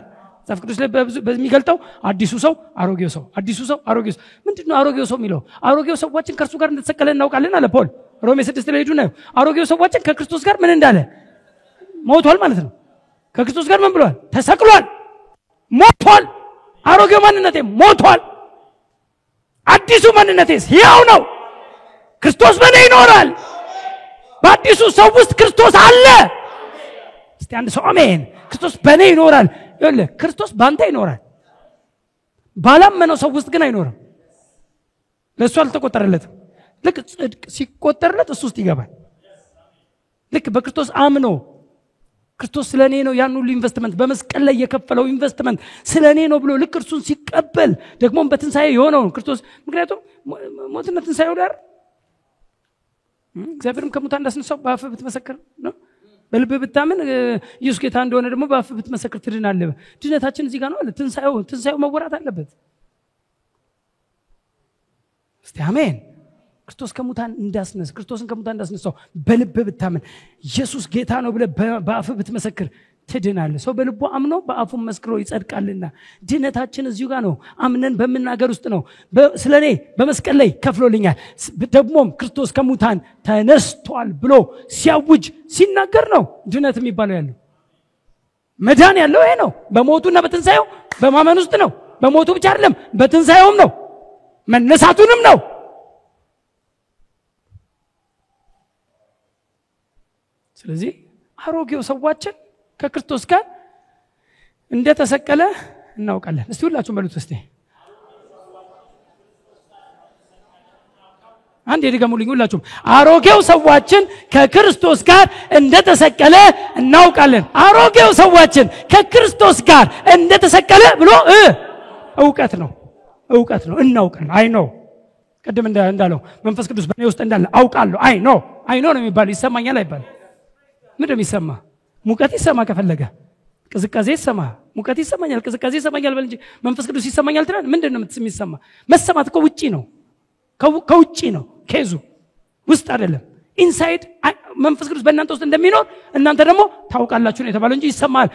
መጽሐፍ ቅዱስ ላይ በሚገልጠው አዲሱ ሰው አሮጌው ሰው፣ አዲሱ ሰው አሮጌው ሰው። ምንድነው አሮጌው ሰው የሚለው? አሮጌው ሰዋችን ከእርሱ ጋር እንደተሰቀለ እናውቃለን አለ ፖል። ሮሜ 6 ላይ ሄዱ ነው። አሮጌው ሰዋችን ከክርስቶስ ጋር ምን እንዳለ ሞቷል ማለት ነው። ከክርስቶስ ጋር ምን ብሏል? ተሰቅሏል፣ ሞቷል። አሮጌው ማንነቴ ሞቷል። አዲሱ ማንነቴስ ሕያው ነው። ክርስቶስ በእኔ ይኖራል። በአዲሱ ሰው ውስጥ ክርስቶስ አለ። እስቲ አንድ ሰው አሜን። ክርስቶስ በእኔ ይኖራል። ይኸውልህ ክርስቶስ በአንተ ይኖራል። ባላመነው ሰው ውስጥ ግን አይኖርም። ለእሱ አልተቆጠረለትም። ልክ ጽድቅ ሲቆጠርለት እሱ ውስጥ ይገባል። ልክ በክርስቶስ አምኖ ክርስቶስ ስለኔ ነው ያን ሁሉ ኢንቨስትመንት በመስቀል ላይ የከፈለው ኢንቨስትመንት ስለኔ ነው ብሎ ልክ እርሱን ሲቀበል ደግሞ በትንሳኤ የሆነው ክርስቶስ ምክንያቱም ሞትና ትንሳኤው ጋር እግዚአብሔርም ከሙታን እንዳስነሳው በአፍ ብትመሰክር ነው በልብ ብታምን ኢየሱስ ጌታ እንደሆነ ደግሞ በአፍ ብትመሰክር ትድናለህ ድነታችን እዚህ ጋር ነው አለ ትንሳኤው መወራት አለበት እስቲ አሜን ክርስቶስን ከሙታን እንዳስነሳው በልብ ብታምን ኢየሱስ ጌታ ነው ብለ በአፍ ብትመሰክር ትድናለህ ሰው በልቡ አምኖ በአፉ መስክሮ ይጸድቃልና ድነታችን እዚሁ ጋር ነው አምነን በመናገር ውስጥ ነው ስለኔ በመስቀል ላይ ከፍሎልኛል ደግሞም ክርስቶስ ከሙታን ተነስቷል ብሎ ሲያውጅ ሲናገር ነው ድነት የሚባለው ያለው መዳን ያለው ይሄ ነው በሞቱና በትንሳኤው በማመን ውስጥ ነው በሞቱ ብቻ አይደለም በትንሳኤውም ነው መነሳቱንም ነው ስለዚህ አሮጌው ሰዋችን ከክርስቶስ ጋር እንደተሰቀለ እናውቃለን እስቲ ሁላችሁም በሉት እስቲ አንዴ ድገሙልኝ ሁላችሁም አሮጌው ሰዋችን ከክርስቶስ ጋር እንደተሰቀለ እናውቃለን አሮጌው ሰዋችን ከክርስቶስ ጋር እንደተሰቀለ ብሎ ዕውቀት ነው እናውቃለን አይ ነው ቀደም እንዳለው መንፈስ ቅዱስ በእኔ ውስጥ እንዳለ አውቃለሁ አይ ነው ነው የሚባለው ይሰማኛል አይባል ምንድነው የሚሰማ ሙቀት ይሰማ ከፈለገ ቅዝቃዜ ይሰማ ሙቀት ይሰማኛል ቅዝቃዜ ይሰማኛል በል እንጂ መንፈስ ቅዱስ ይሰማኛል ትላል ምንድነው የሚሰማ መሰማት እኮ ውጪ ነው ከውጪ ነው ከዙ ውስጥ አይደለም ኢንሳይድ መንፈስ ቅዱስ በእናንተ ውስጥ እንደሚኖር እናንተ ደግሞ ታውቃላችሁ ነው የተባለው እንጂ ይሰማል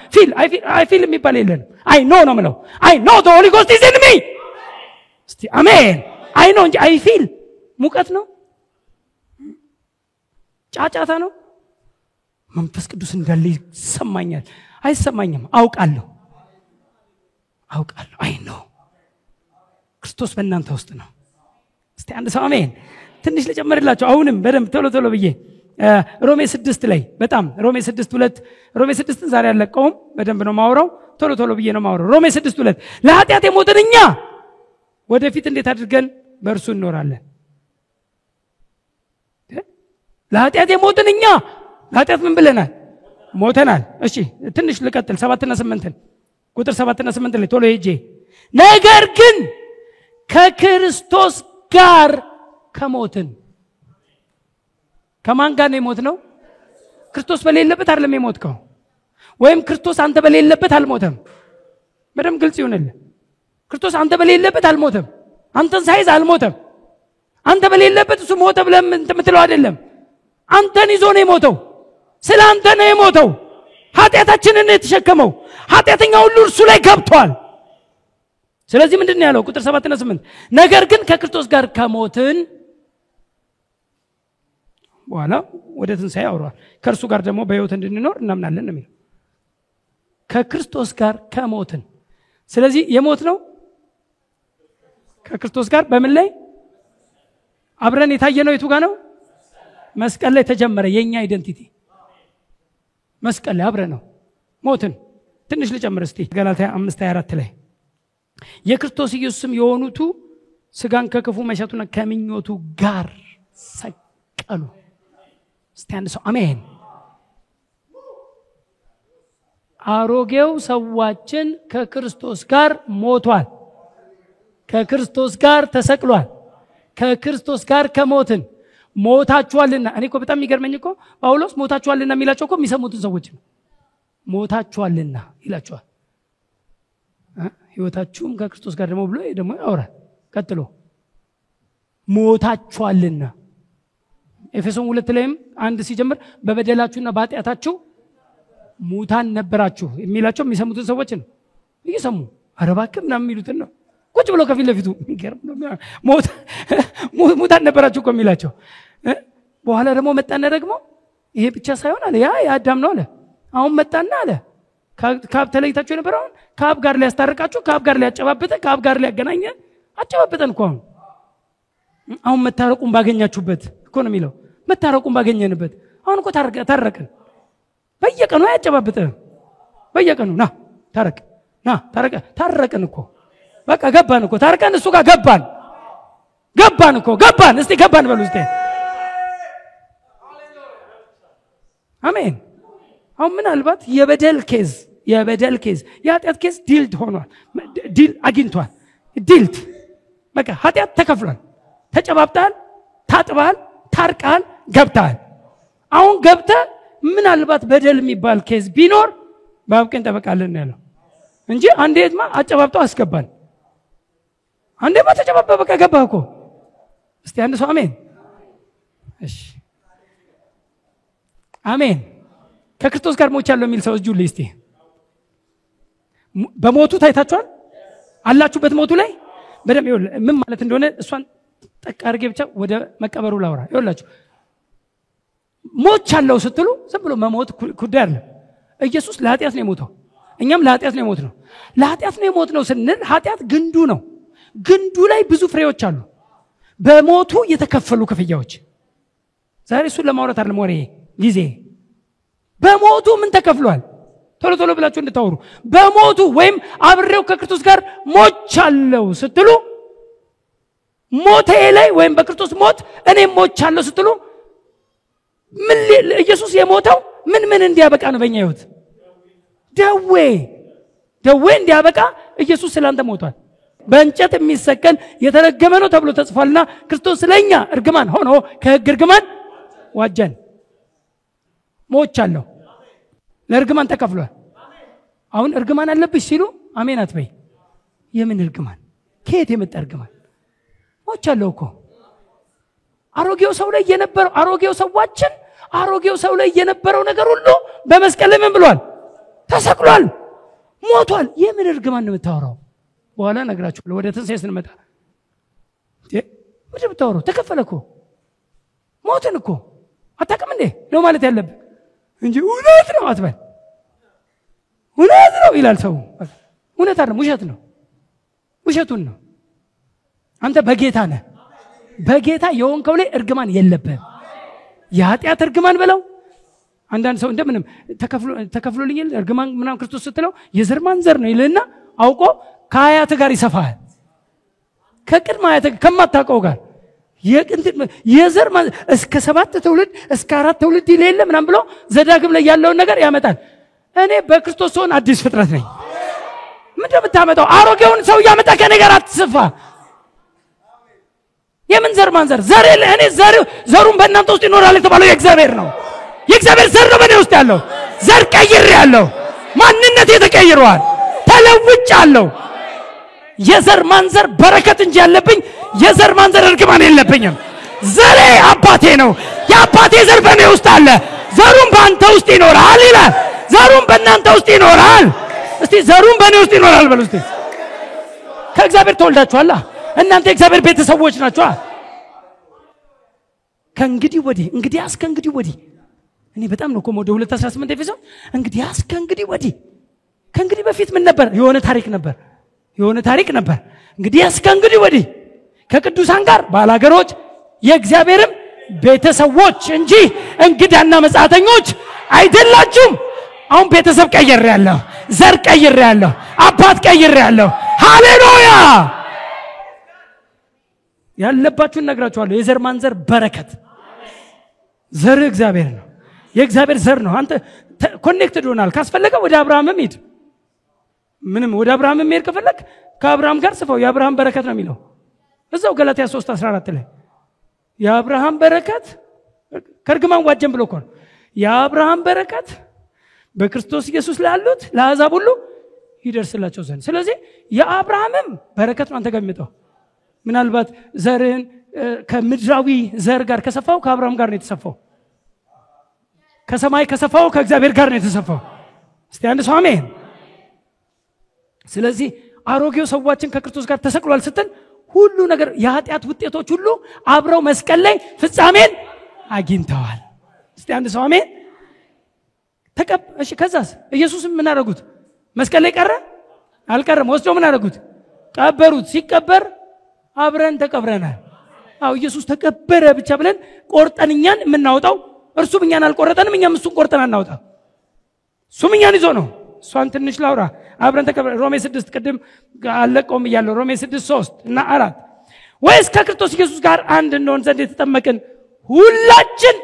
አይ ፊል የሚባል የለም አይ ኖ ነው ማለት አይ ኖ the Holy Ghost is in me እስቲ አሜን አይ ኖ እንጂ አይ ፊል ሙቀት ነው ጫጫታ ነው መንፈስ ቅዱስ እንዳለ ይሰማኛል አይሰማኝም አውቃለሁ አይ ነው ክርስቶስ በእናንተ ውስጥ ነው እስቲ አንድ ሰው አሜን ትንሽ ልጨምርላችሁ አሁንም በደንብ ቶሎ ብዬ ሮሜ 6 ላይ በጣም ሮሜ 6:2 ሮሜ 6ን ዛሬ አለቀውም በደንብ ነው ማውራው ቶሎ ብዬ ነው ማውራው ሮሜ 6:2 ለኃጢአት የሞትን እኛ ወደፊት እንዴት አድርገን በእርሱ እንኖራለን ለኃጢአት የሞትን እኛ ለኃጢአት ምን ብለናል ሞተናል እሺ ትንሽ ልቀጥል 7 እና 8 ቁጥር 7 እና 8 ላይ ቶሎ ሄጄ ነገር ግን ከክርስቶስ ጋር ከሞትን ከማን ጋር ነው የሞት ነው ክርስቶስ በሌለበት አይደለም የሞትከው ወይም ክርስቶስ አንተ በሌለበት አልሞተም በደም ግልጽ ይሁንልህ ክርስቶስ አንተ በሌለበት አልሞተም አንተን ሳይዝ አልሞተም አንተ በሌለበት እሱ ሞተ ብለም እንትምትለው አይደለም አንተን ይዞ ነው የሞተው ስለ አንተ ነው የሞተው ኃጢአታችንን የተሸከመው ኃጢአተኛ ሁሉ እርሱ ላይ ገብቷል ስለዚህ ምንድነው ያለው ቁጥር 7 እና 8 ነገር ግን ከክርስቶስ ጋር ከሞትን በኋላ ወደ ትንሣኤ ያወራል ከእርሱ ጋር ደግሞ በሕይወት እንድንኖር እናምናለን ነው የሚለው ከክርስቶስ ጋር ከሞትን ስለዚህ የሞት ነው ከክርስቶስ ጋር በምን ላይ አብረን የታየነው የቱ ጋር ነው መስቀል ላይ ተጀመረ የኛ አይደንቲቲ መስቀል ላይ አብረን ነው ሞትን ትንሽ ልጨምር እስቲ ገላትያ 5:24 ላይ የክርስቶስ ኢየሱስም የሆኑቱ ስጋን ከክፉ መሻቱና ከምኞቱ ጋር ሰቀሉ እስቲ አንድ ሰው አሜን አሮጌው ሰዋችን ከክርስቶስ ጋር ሞቷል ከክርስቶስ ጋር ተሰቅሏል ከክርስቶስ ጋር ከሞትን ሞታችኋልና እኔ እኮ በጣም የሚገርመኝ እኮ ጳውሎስ ሞታችኋልና የሚላቸው እኮ የሚሰሙትን ሰዎች ነው ሞታችኋልና ይላቸዋል ህይወታችሁም ከክርስቶስ ጋር ደግሞ ያወራል ቀጥሎ ሞታችኋልና ኤፌሶን 2 ላይም አንድ ሲጀምር በበደላችሁና በኃጢአታችሁ ሙታን ነበራችሁ የሚላቸው የሚሰሙትን ሰዎች ነው እየሰሙ አረባከም ምናምን የሚሉትን ነው ቁጭ ብሎ ከፊት ለፊቱ የሚገርም ነው ሙታን ነበራችሁ እኮ የሚላቸው በኋላ ደግሞ መጣና ደግሞ ይሄ ብቻ ሳይሆን አለ ያ አዳም ነው አለ አሁን መጣና አለ ካብ ተለይታችሁ የነበረው ካብ ጋር ሊያስታርቃችሁ ካብ ጋር ሊያጨባብጠ ካብ ጋር ሊያገናኘ አጨባብጠን እኮ አሁን መታረቁን ባገኛችሁበት እኮ ነው የሚለው መታረቁን ባገኘንበት አሁን እኮ ታረቀን በየቀኑ ያጨባብጠ በየቀኑ ና ታረቀን እኮ በቃ ገባን እኮ ታረቀን እሱ ጋር ገባን እስቲ ገባን በሉ እስቲ አሜን። አሁን ምናልባት የበደል ኬዝ የኃጢአት ኬዝ ዲልድ ሆኗል። ዲል አግኝቷል። ዲልድ በቃ ኃጢአት ተከፍሏል። ተጨባብጣል፣ ታጥባል፣ ታርቃል፣ ገብታል። አሁን ገብተ ምናልባት በደል የሚባል ኬዝ ቢኖር በአብቀን ተበቃለን ያለው እንጂ አንዴማ አጨባብጣው አስገባል። አንዴማ ተጨባበ በቃ ገባህ እኮ። እስቲ አንድ ሰው አሜን። እሺ አሜን። ከክርስቶስ ጋር ሞቻለሁ የሚል ሰው እጁ ላይ እስቲ በሞቱ ታይታችኋል አላችሁበት ሞቱ ላይ በደም ይወል ምን ማለት እንደሆነ እሷን ጠቅ አድርጌ ብቻ ወደ መቀበሩ ላውራ። ይወላችሁ ሞቻለሁ ስትሉ ዝም ብሎ መሞት ጉዳይ አይደለም። ኢየሱስ ለኃጢአት ነው የሞተው፣ እኛም ለኃጢአት ነው የሞት ነው። ለኃጢአት ነው የሞት ነው ስንል ኃጢአት ግንዱ ነው። ግንዱ ላይ ብዙ ፍሬዎች አሉ፣ በሞቱ የተከፈሉ ክፍያዎች። ዛሬ እሱን ለማውራት አይደለም ወሬ ጊዜ። በሞቱ ምን ተከፍሏል? ቶሎ ቶሎ ብላችሁ እንድታወሩ። በሞቱ ወይም አብሬው ከክርስቶስ ጋር ሞቻለሁ ስትሉ ሞቴ ላይ ወይም በክርስቶስ ሞት እኔ ሞቻለሁ ስትሉ ምን ኢየሱስ የሞተው ምን እንዲያበቃ ነው? በእኛ ህይወት ደዌ እንዲያበቃ ኢየሱስ ስላንተ ሞቷል። በእንጨት የሚሰቀል የተረገመ ነው ተብሎ ተጽፏልና ክርስቶስ ስለኛ እርግማን ሆኖ ከሕግ እርግማን ዋጀን። ሞቻለሁ ለእርግማን ተከፍሏል። አሁን እርግማን አለብሽ ሲሉ አሜን አትበይ። የምን እርግማን? ከየት የመጣ እርግማን? ሞቻለሁ እኮ። አሮጌው ሰው ላይ የነበረው አሮጌው ሰው ላይ የነበረው ነገር ሁሉ በመስቀል ላይ ምን ብሏል? ተሰቅሏል፣ ሞቷል። የምን እርግማን ነው የምታወራው? በኋላ ነግራችኋለሁ። ወደ ትንሣኤ ስንመጣ ምንድን ነው የምታወራው? ተከፈለ እኮ ሞትን እኮ አታውቅም እንዴ ነው ማለት ያለብህ እንጂ እውነት ነው አትበል። እውነት ነው ይላል ሰው። እውነት አይደለም፣ ውሸት ነው። ውሸቱን ነው። አንተ በጌታ ነህ። በጌታ የሆንከው ላይ እርግማን የለብህም። የኃጢአት እርግማን በለው። አንዳንድ ሰው እንደምንም ተከፍሎልኛል እርግማን ምናምን ክርስቶስ ስትለው የዘር ማንዘር ነው ይልና አውቆ ከአያት ጋር ይሰፋል። ከቅድመ አያት ከማታውቀው ጋር የዘር እስከ 7 ትውልድ እስከ 4 ትውልድ ይሌለ ምናምን ብሎ ዘዳግም ላይ ያለውን ነገር ያመጣል። እኔ በክርስቶስ ሆን አዲስ ፍጥረት ነኝ። ምንድነው የምታመጣው? አሮጌውን ሰው ያመጣ ከኔ ጋር አትስፋ። የምን ዘር ማንዘር? ዘር የለ። እኔ ዘሩን በእናንተ ውስጥ ይኖራል የተባለው የእግዚአብሔር ነው። የእግዚአብሔር ዘር ነው በእኔ ውስጥ ያለው። ዘር ቀይሬያለሁ። ማንነቴ ተቀይሯል። ተለውጫለሁ። የዘር ማንዘር በረከት እንጂ ያለብኝ የዘር ማንዘር እርግማን የለብኝም። ዘሬ አባቴ ነው። የአባቴ ዘር በእኔ ውስጥ አለ። ዘሩን በአንተ ውስጥ ይኖራል ይላል። ዘሩን በእናንተ ውስጥ ይኖራል። እስቲ ዘሩን በእኔ ውስጥ ይኖራል በሉ እስቲ። ከእግዚአብሔር ተወልዳችኋል። እናንተ የእግዚአብሔር ቤተሰቦች ናችሁ። ከእንግዲህ ወዲህ እኔ በጣም ነው ወደ 2:18 ኤፌሶን ከእንግዲህ ወዲህ። ከእንግዲህ በፊት ምን ነበር? የሆነ ታሪክ ነበር። ከእንግዲህ ወዲህ ከቅዱሳን ጋር ባላገሮች የእግዚአብሔርም ቤተሰቦች እንጂ እንግዳና መጻተኞች አይደላችሁም። አሁን ቤተሰብ ቀይሬያለሁ፣ ዘር ቀይሬያለሁ፣ አባት ቀይሬያለሁ። ሃሌሉያ! ያለባችሁን ነግራችኋለሁ። የዘር ማንዘር በረከት ዘር እግዚአብሔር ነው። የእግዚአብሔር ዘር ነው። አንተ ኮኔክትድ ሆናል። ካስፈለገ ወደ አብርሃምም ሂድ። ምንም ወደ አብርሃምም ሄድ ከፈለክ ከአብርሃም ጋር ጽፈው። የአብርሃም በረከት ነው የሚለው እዛው ገላትያ 3:14 ላይ የአብርሃም በረከት ከርግማን ዋጀን ብሎ ቆል የአብርሃም በረከት በክርስቶስ ኢየሱስ ላሉት ለአሕዛብ ሁሉ ይደርስላቸው ዘንድ። ስለዚህ የአብርሃምም በረከት ነው አንተ ጋር የሚመጣው። ምናልባት ዘርን ከምድራዊ ዘር ጋር ከሰፋው ከአብርሃም ጋር ነው የተሰፋው። ከሰማይ ከሰፋው ከእግዚአብሔር ጋር ነው የተሰፋው። እስቲ አንድ ሰው አሜን። ስለዚህ አሮጌው ሰዋችን ከክርስቶስ ጋር ተሰቅሏል ስትል ሁሉ ነገር የኃጢአት ውጤቶች ሁሉ አብረው መስቀል ላይ ፍጻሜን አግኝተዋል። እስቲ አንድ ሰው አሜን። እሺ ከዛስ ኢየሱስ ምን አደረጉት? መስቀል ላይ ቀረ አልቀረም? ወስደው ምን አደረጉት? ቀበሩት። ሲቀበር አብረን ተቀብረናል። ኢየሱስ ተቀበረ ብቻ ብለን ቆርጠን እኛን የምናወጣው እርሱም እኛን አልቆረጠንም፣ እኛም እሱን ቆርጠን አናወጣ። እሱም እኛን ይዞ ነው። እሷን ትንሽ ላውራ። አብረን ተቀብረ ሮሜ 6 ቅድም አለቀውም እያለው ሮሜ 6:3 እና 4 ወይስ ከክርስቶስ ኢየሱስ ጋር አንድ እንደሆን ዘንድ የተጠመቅን ሁላችን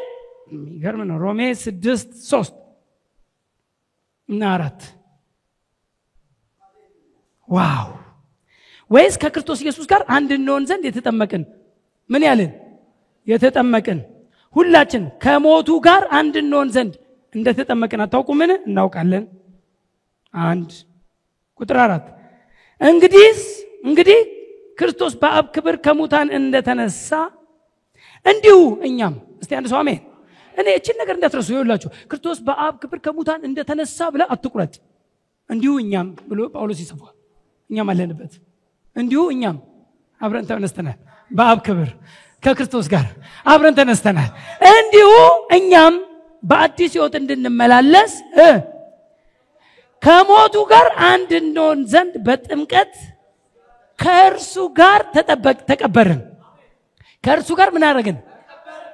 የሚገርም ነው። ሮሜ 6:3 እና 4 ዋው! ወይስ ከክርስቶስ ኢየሱስ ጋር አንድ እንሆን ዘንድ የተጠመቅን ምን ያልን የተጠመቅን ሁላችን ከሞቱ ጋር አንድ እንሆን ዘንድ እንደተጠመቅን አታውቁምን? እናውቃለን። 1 ቁጥር 4 እንግዲህ ክርስቶስ በአብ ክብር ከሙታን እንደተነሳ እንዲሁ እኛም እስቲ አንድ ሰው አሜን። እኔ እቺን ነገር እንዳትረሱ ይኸውላችሁ፣ ክርስቶስ በአብ ክብር ከሙታን እንደተነሳ ብለ አትቁረጥ። እንዲሁ እኛም ብሎ ጳውሎስ ይጽፋል። እኛም አለንበት። እንዲሁ እኛም አብረን ተነስተናል። በአብ ክብር ከክርስቶስ ጋር አብረን ተነስተናል። እንዲሁ እኛም በአዲስ ሕይወት እንድንመላለስ ከሞቱ ጋር አንድ እንሆን ዘንድ በጥምቀት ከእርሱ ጋር ተቀበርን። ከእርሱ ጋር ምን አደረግን?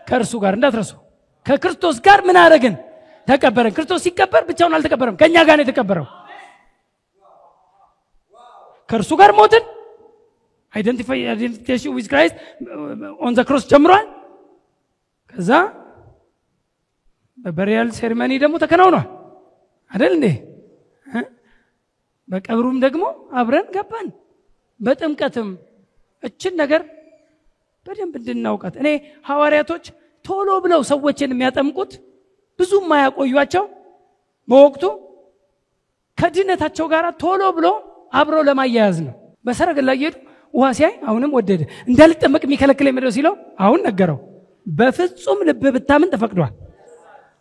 ከእርሱ ጋር እንዳትረሱ። ከክርስቶስ ጋር ምን አደረግን? ተቀበርን። ክርስቶስ ሲቀበር ብቻውን አልተቀበረም፣ ከኛ ጋር ነው የተቀበረው። ከእርሱ ጋር ሞትን። አይደንቲፊኬሽን ዊዝ ክራይስት ኦን ዘ ክሮስ ጀምሯል። ከዛ በበሪያል ሴሪሞኒ ደግሞ ተከናውኗል አይደል እንዴ? በቀብሩም ደግሞ አብረን ገባን። በጥምቀትም እችን ነገር በደንብ እንድናውቃት። እኔ ሐዋርያቶች ቶሎ ብለው ሰዎችን የሚያጠምቁት ብዙም ማያቆዩአቸው በወቅቱ ከድነታቸው ጋር ቶሎ ብሎ አብሮ ለማያያዝ ነው። በሰረገላ እየሄዱ ውሃ ሲያይ አሁንም ወደደ። እንዳልጠመቅ የሚከለክለኝ ምንድነው ሲለው አሁን ነገረው። በፍጹም ልብ ብታምን ተፈቅዷል።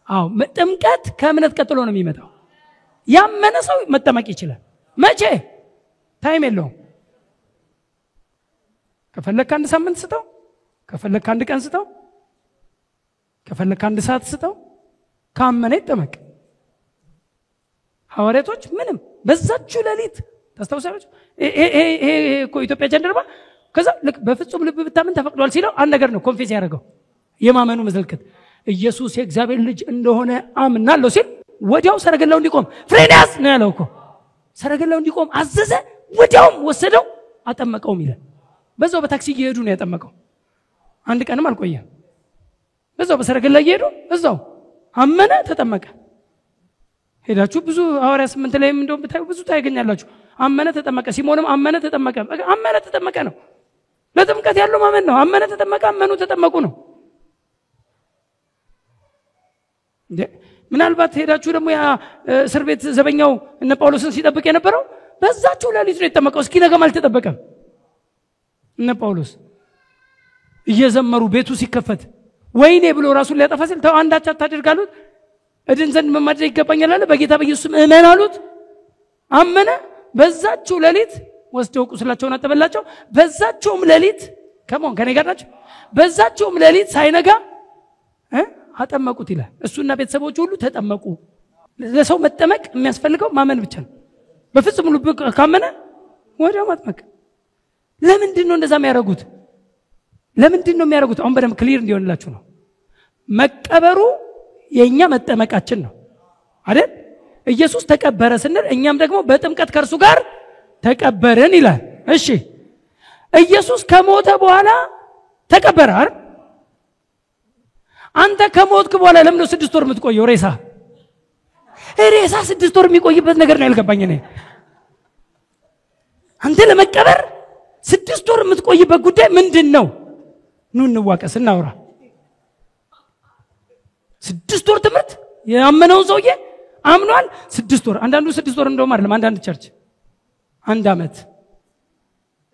አዎ ጥምቀት ከእምነት ቀጥሎ ነው የሚመጣው። ያመነ ሰው መጠመቅ ይችላል። መቼ? ታይም የለውም። ከፈለክ አንድ ሳምንት ስጠው፣ ከፈለክ አንድ ቀን ስጠው፣ ከፈለክ አንድ ሰዓት ስጠው። ካመነ ይጠመቅ። ሐዋርያቶች ምንም በዛችሁ ሌሊት ታስታውሳላችሁ? ይሄ እኮ ኢትዮጵያ ጀንደርባ ከዛ ልክ በፍጹም ልብ ብታምን ተፈቅዷል ሲለው አንድ ነገር ነው ኮንፌስ ያደረገው። የማመኑ ምልክት ኢየሱስ የእግዚአብሔር ልጅ እንደሆነ አምናለሁ ሲል ወዲያው ሰረገላው እንዲቆም ፍሬንያስ ነው ያለው እኮ። ሰረገላው እንዲቆም አዘዘ፣ ወዲያውም ወሰደው አጠመቀውም ይላል። በዛው በታክሲ እየሄዱ ነው ያጠመቀው። አንድ ቀንም አልቆየም። በዛው በሰረገላ እየሄዱ እዛው አመነ፣ ተጠመቀ። ሄዳችሁ ብዙ ሐዋርያ 8 ላይም እንደውም ብታዩ ብዙ ታገኛላችሁ። አመነ፣ ተጠመቀ። ሲሞንም አመነ፣ ተጠመቀ። አመነ፣ ተጠመቀ ነው። ለጥምቀት ያለው ማመን ነው። አመነ፣ ተጠመቀ፣ አመኑ፣ ተጠመቁ ነው። ምናልባት ሄዳችሁ ደግሞ ያ እስር ቤት ዘበኛው እነ ጳውሎስን ሲጠብቅ የነበረው በዛችሁ ሌሊት ነው የተጠመቀው። እስኪ ነገም አልተጠበቀም። እነ ጳውሎስ እየዘመሩ ቤቱ ሲከፈት ወይኔ ብሎ ራሱን ሊያጠፋ ሲል ተው አንዳች አታድርግ አሉት። እድን ዘንድ መማደር ይገባኛል አለ። በጌታ በኢየሱስ እመን አሉት። አመነ። በዛችሁ ሌሊት ወስደው ቁስላቸውን አጠበላቸው። በዛችሁም ሌሊት ከኔ ጋር ናቸው። በዛችሁም ሌሊት ሳይነጋ አጠመቁት ይላል። እሱና ቤተሰቦቹ ሁሉ ተጠመቁ። ለሰው መጠመቅ የሚያስፈልገው ማመን ብቻ ነው። በፍጹም ልብ ካመነ ወዲያው ማጥመቅ። ለምንድን ነው እንደዛ የሚያደርጉት? ለምንድን ነው የሚያደርጉት? አሁን በደንብ ክሊር እንዲሆንላችሁ ነው። መቀበሩ የኛ መጠመቃችን ነው አይደል? ኢየሱስ ተቀበረ ስንል እኛም ደግሞ በጥምቀት ከእርሱ ጋር ተቀበርን ይላል። እሺ ኢየሱስ ከሞተ በኋላ ተቀበረ አይደል? አንተ ከሞትክ በኋላ ለምን 6 ወር የምትቆየው? ሬሳ 6 ወር የሚቆይበት ነገር ነው ያልገባኝ እኔ። አንተ ለመቀበር 6 ወር የምትቆይበት ጉዳይ ምንድነው? ኑ እንዋቀስ እናውራ። 6 ወር ትምህርት ያመነው ሰውዬ አምኗል። 6 ወር አንዳንዱ 6 ወር እንደውም አይደለም አንዳንድ ቸርች 1 አመት።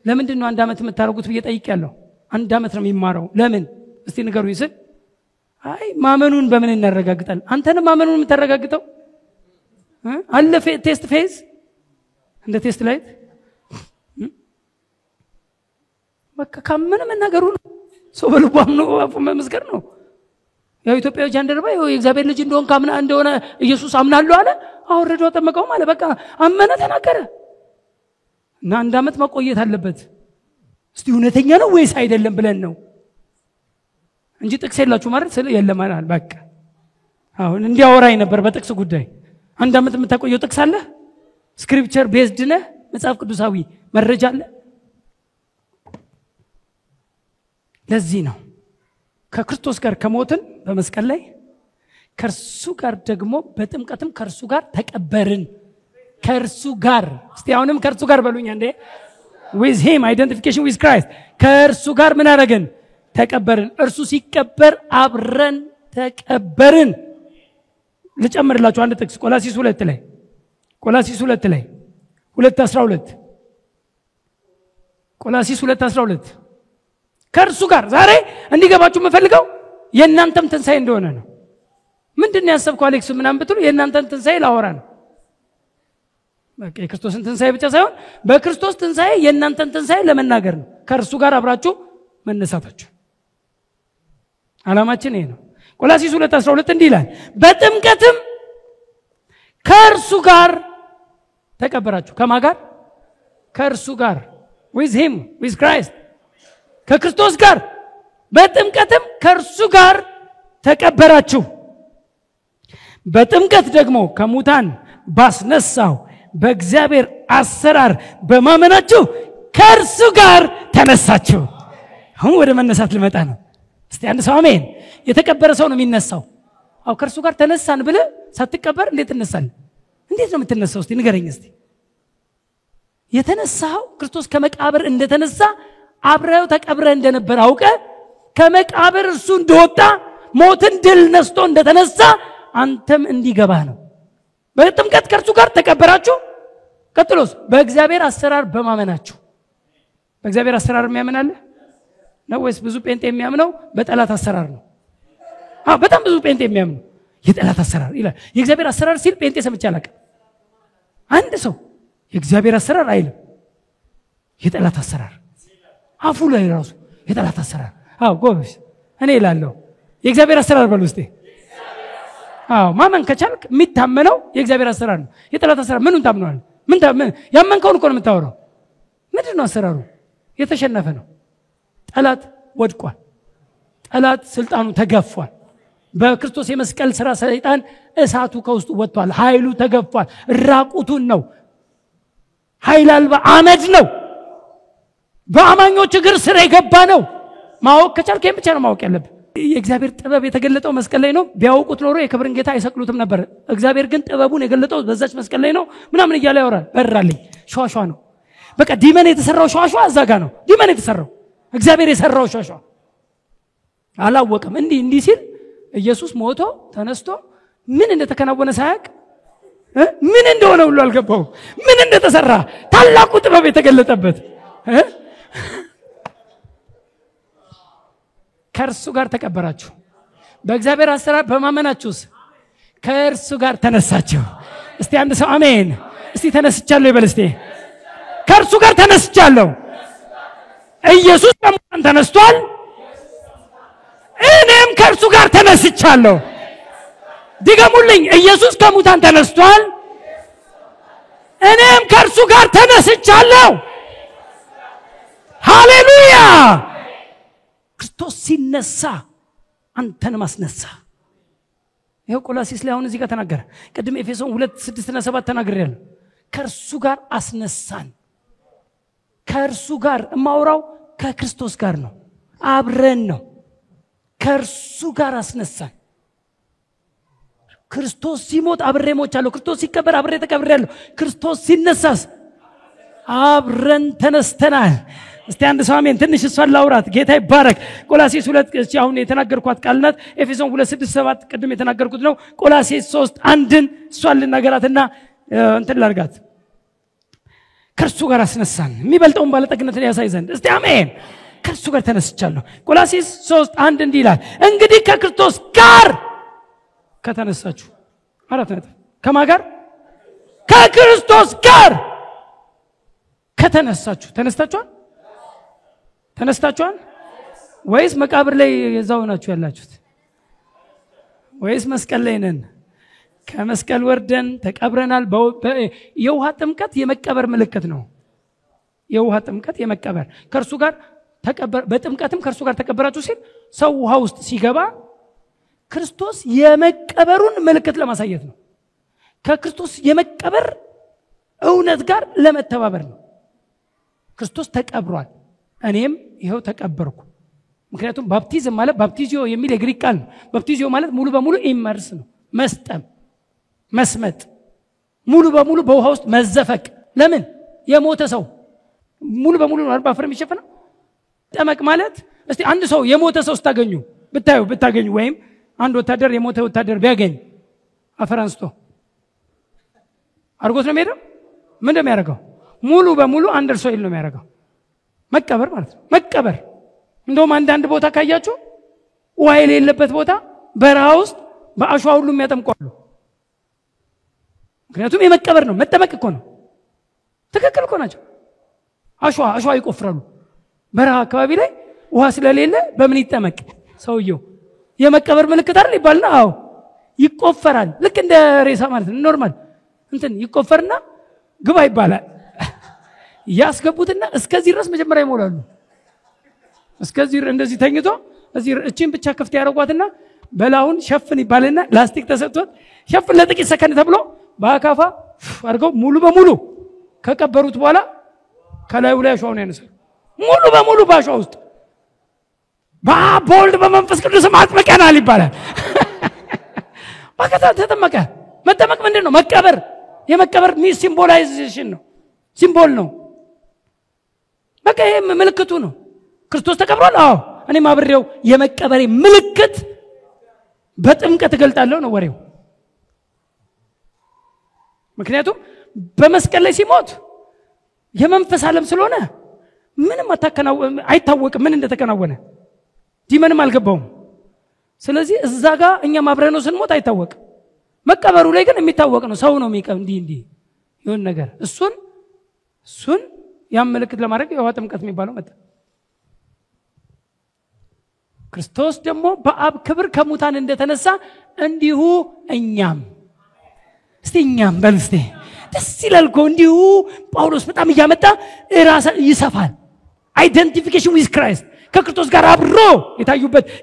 ለምንድን ነው 1 አመት የምታረጉት ብዬ ጠይቄያለሁ። 1 አመት ነው የሚማረው። ለምን እስቲ ንገሩኝ ስል አይ ማመኑን በምን እናረጋግጣለን? አንተን ማመኑን የምታረጋግጠው አለ ቴስት ፌዝ እንደ ቴስት ላይት በቃ ካመነ መናገሩ ነው። ሰው በልቡ አምኖ መመስከር ነው። ያው ኢትዮጵያው ጃንደረባ የእግዚአብሔር ልጅ እንደሆነ ኢየሱስ አምናለሁ አለ። አወረደው አጠመቀው ማለት በቃ አመነ፣ ተናገረ። እና 1 አመት መቆየት አለበት። እስቲ እውነተኛ ነው ወይስ አይደለም ብለን ነው እንጂ ጥቅስ የላችሁ ማለት ስለ የለም ማለት በቃ አሁን እንዲያወራኝ ነበር በጥቅስ ጉዳይ። 1 አመት የምታቆየው ጥቅስ አለ? ስክሪፕቸር ቤዝድ ነህ? መጽሐፍ ቅዱሳዊ መረጃ አለ? ለዚህ ነው ከክርስቶስ ጋር ከሞትን በመስቀል ላይ ከእርሱ ጋር ደግሞ በጥምቀትም ከእርሱ ጋር ተቀበርን። ከእርሱ ጋር እስቲ አሁንም ከእርሱ ጋር በሉኝ እንዴ። with him identification with Christ ከእርሱ ጋር ምን አደረግን? ተቀበርን። እርሱ ሲቀበር አብረን ተቀበርን። ልጨምርላችሁ አንድ ጥቅስ ቆላስይስ 2 ላይ 2:12 ቆላስይስ 2:12 ከእርሱ ጋር ዛሬ እንዲገባችሁ የምፈልገው የእናንተም ትንሣኤ እንደሆነ ነው። ምንድነው ያሰብከው አሌክስ ምናምን ብትሉ የእናንተን ትንሣኤ ላወራ ነው። በቃ የክርስቶስን ትንሣኤ ብቻ ሳይሆን በክርስቶስ ትንሣኤ የእናንተን ትንሣኤ ለመናገር ነው። ከእርሱ ጋር አብራችሁ መነሳታችሁ ዓላማችን ይሄ ነው። ቆላስይስ 2:12 እንዲህ ይላል በጥምቀትም ከእርሱ ጋር ተቀበራችሁ። ከማን ጋር? ከእርሱ ጋር with him with Christ ከክርስቶስ ጋር በጥምቀትም ከእርሱ ጋር ተቀበራችሁ። በጥምቀት ደግሞ ከሙታን ባስነሳው በእግዚአብሔር አሰራር በማመናችሁ ከእርሱ ጋር ተነሳችሁ። አሁን ወደ መነሳት ልመጣ ነው። እስቲ አንድ ሰው አሜን። የተቀበረ ሰው ነው የሚነሳው። አው ከእርሱ ጋር ተነሳን ብለ ሳትቀበር እንዴት ተነሳል? እንዴት ነው የምትነሳው? እስቲ ንገረኝ እስቲ። የተነሳው ክርስቶስ ከመቃብር እንደተነሳ አብረው ተቀብረ እንደነበር አውቀ ከመቃብር እርሱ እንደወጣ ሞትን ድል ነስቶ እንደተነሳ አንተም እንዲገባ ነው። በጥምቀት ከእርሱ ጋር ተቀበራችሁ። ቀጥሎስ በእግዚአብሔር አሰራር በማመናችሁ። በእግዚአብሔር አሰራር የሚያምን አለ ነው ወይስ ብዙ ጴንጤ የሚያምነው በጠላት አሰራር ነው? በጣም ብዙ ጴንጤ የሚያምነው የጠላት አሰራር ይላል። የእግዚአብሔር አሰራር ሲል ጴንጤ ሰምቼ አላውቅም። አንድ ሰው የእግዚአብሔር አሰራር አይልም። የጠላት አሰራር አፉ ላይ ራሱ የጠላት አሰራር። ጎበዝ እኔ እላለሁ የእግዚአብሔር አሰራር በሉ እስቲ። ማመን ከቻልክ የሚታመነው የእግዚአብሔር አሰራር ነው። የጠላት አሰራር ምኑን ታምነዋል? ምን ያመንከውን እኮ ነው የምታወራው። ምንድን ነው አሰራሩ? የተሸነፈ ነው። ጠላት ወድቋል። ጠላት ስልጣኑ ተገፏል። በክርስቶስ የመስቀል ሥራ ሰይጣን እሳቱ ከውስጡ ወጥቷል። ኃይሉ ተገፏል። ራቁቱን ነው። ኃይል አልባ አመድ ነው። በአማኞች እግር ስር የገባ ነው። ማወቅ ከቻልክ ይሄን ብቻ ነው ማወቅ ያለብህ። የእግዚአብሔር ጥበብ የተገለጠው መስቀል ላይ ነው። ቢያውቁት ኖሮ የክብርን ጌታ አይሰቅሉትም ነበር። እግዚአብሔር ግን ጥበቡን የገለጠው በዛች መስቀል ላይ ነው ምናምን እያለ ያወራል። በራልኝ ሸዋሸዋ ነው። በቃ ዲመን የተሰራው ሸዋሸዋ እዛ ጋር ነው። ዲመን የተሰራው እግዚአብሔር የሰራው ሸዋሸዋ አላወቀም። እንዲህ ሲል ኢየሱስ ሞቶ ተነስቶ ምን እንደተከናወነ ሳያቅ ምን እንደሆነ ሁሉ አልገባው። ምን እንደተሰራ ታላቁ ጥበብ የተገለጠበት ከእርሱ ጋር ተቀበራችሁ። በእግዚአብሔር አሰራር በማመናችሁስ ከእርሱ ጋር ተነሳችሁ። እስቲ አንድ ሰው አሜን። እስቲ ተነስቻለሁ ይበል እስቲ። ከእርሱ ጋር ተነስቻለሁ። ኢየሱስ ከሙታን ተነስቷል። እኔም ከእርሱ ጋር ተነስቻለሁ። ድገሙልኝ። ኢየሱስ ከሙታን ተነስቷል። እኔም ከእርሱ ጋር ተነስቻለሁ። ሃሌሉያ። ክርስቶስ ሲነሳ አንተን ማስነሳ። ይሄው ቆላስይስ ላይ አሁን እዚህ ጋር ተናገረ። ቅድም ኤፌሶን 2:6-7 ተናግሬያለሁ። ከእርሱ ጋር አስነሳን። ከእርሱ ጋር ማውራው ከክርስቶስ ጋር ነው። አብረን ነው። ከእርሱ ጋር አስነሳን። ክርስቶስ ሲሞት አብሬ ሞቻለሁ። ክርስቶስ ሲቀበር አብሬ ተቀብሬያለሁ። ክርስቶስ ሲነሳስ አብረን ተነስተናል። እስቲ አንድ ሰው አሜን። ትንሽ እሷን ላውራት። ጌታ ይባረክ። ቆላስይስ 2 አሁን የተናገርኳት ቃል ናት። ኤፌሶን 2:6-7 ቅድም የተናገርኩት ነው። ቆላስይስ 3:1 እሷን ልናገራትና እንትን ላርጋት። ከእርሱ ጋር አስነሳን የሚበልጠውን ባለጠግነትን ያሳይ ዘንድ። እስቲ አሜን። ከእርሱ ጋር ተነስቻለሁ። ቆላስይስ 3:1 እንዲህ ይላል እንግዲህ ከክርስቶስ ጋር ከተነሳችሁ 4 ነጥብ። ከማን ጋር? ከክርስቶስ ጋር ከተነሳችሁ። ተነስታችኋል ወይስ መቃብር ላይ እዛው ናችሁ ያላችሁት? ወይስ መስቀል ላይ ነን? ከመስቀል ወርደን ተቀብረናል። የውሃ ጥምቀት የመቀበር ምልክት ነው። የውሃ ጥምቀት የመቀበር ከእርሱ ጋር ተቀበር። በጥምቀትም ከእርሱ ጋር ተቀበራችሁ ሲል ሰው ውሃ ውስጥ ሲገባ ክርስቶስ የመቀበሩን ምልክት ለማሳየት ነው። ከክርስቶስ የመቀበር እውነት ጋር ለመተባበር ነው። ክርስቶስ ተቀብሯል። እኔም ይሄው ተቀበርኩ። ምክንያቱም ባፕቲዝም ማለት ባፕቲዚዮ የሚል የግሪክ ቃል ነው። ባፕቲዚዮ ማለት ሙሉ በሙሉ ኢመርስ ነው፣ መስጠም፣ መስመጥ፣ ሙሉ በሙሉ በውሃ ውስጥ መዘፈቅ። ለምን? የሞተ ሰው ሙሉ በሙሉ ነው በአፈር የሚሸፈነው። ጠመቅ ማለት እስቲ አንድ ሰው የሞተ ሰው ብታገኙ ወይም አንድ ወታደር የሞተ ወታደር ቢያገኝ አፈር አንስቶ አርጎት ነው የሚሄደው? ምን እንደሚያደርገው? ሙሉ በሙሉ አንደር ሶይል ነው የሚያደርገው። መቀበር ማለት ነው። መቀበር እንደውም አንዳንድ ቦታ ካያችሁ ውሃ የሌለበት ቦታ በረሃ ውስጥ በአሸዋ ሁሉ የሚያጠምቋሉ። ምክንያቱም የመቀበር ነው፣ መጠመቅ እኮ ነው። ትክክል እኮ ናቸው። አሸዋ ይቆፍራሉ በረሃ አካባቢ ላይ ውሃ ስለሌለ በምን ይጠመቅ ሰውየው? የመቀበር ምልክት አይደል ይባልና፣ አዎ ይቆፈራል። ልክ እንደ ሬሳ ማለት ነው። ኖርማል እንትን ይቆፈርና ግባ ይባላል። ያስገቡትና እስከዚህ ድረስ መጀመሪያ ይሞላሉ። እስከዚህ እንደዚህ ተኝቶ እዚህ እቺን ብቻ ክፍት ያደርጓትና በላውን ሸፍን ይባልና ላስቲክ ተሰጥቶት ሸፍን ለጥቂት ሰከንድ ተብሎ በአካፋ አድርገው ሙሉ በሙሉ ከቀበሩት በኋላ ከላዩ ላይ አሸዋውን ያነሳሉ። ሙሉ በሙሉ በአሸዋ ውስጥ በወልድ በመንፈስ ቅዱስ አጥምቀናል ይባላል። በቃ ተጠመቀ። መጠመቅ ምንድን ነው? መቀበር። የመቀበር ሲምቦላይዜሽን ነው፣ ሲምቦል ነው። በቃ ይሄ ምልክቱ ነው። ክርስቶስ ተቀብሯል። አዎ እኔም አብሬው የመቀበሬ ምልክት በጥምቀት እገልጣለሁ ነው ወሬው። ምክንያቱም በመስቀል ላይ ሲሞት የመንፈስ ዓለም ስለሆነ ምንም አይታወቅም ምን እንደተከናወነ፣ ዲመንም አልገባውም። ስለዚህ እዛ ጋር እኛም አብረነው ስንሞት አይታወቅም። መቀበሩ ላይ ግን የሚታወቅ ነው። ሰው ነው የሚቀም እንዲህ ይሁን ነገር እሱን ያን ምልክት ለማድረግ የውሃ ጥምቀት የሚባለው መጣ። ክርስቶስ ደግሞ በአብ ክብር ከሙታን እንደተነሳ እንዲሁ እኛም በል እስቲ ደስ ይላል እኮ እንዲሁ ጳውሎስ በጣም እያመጣ ራስ ይሰፋል። አይደንቲፊኬሽን ዊዝ ክራይስት ከክርስቶስ ጋር አብሮ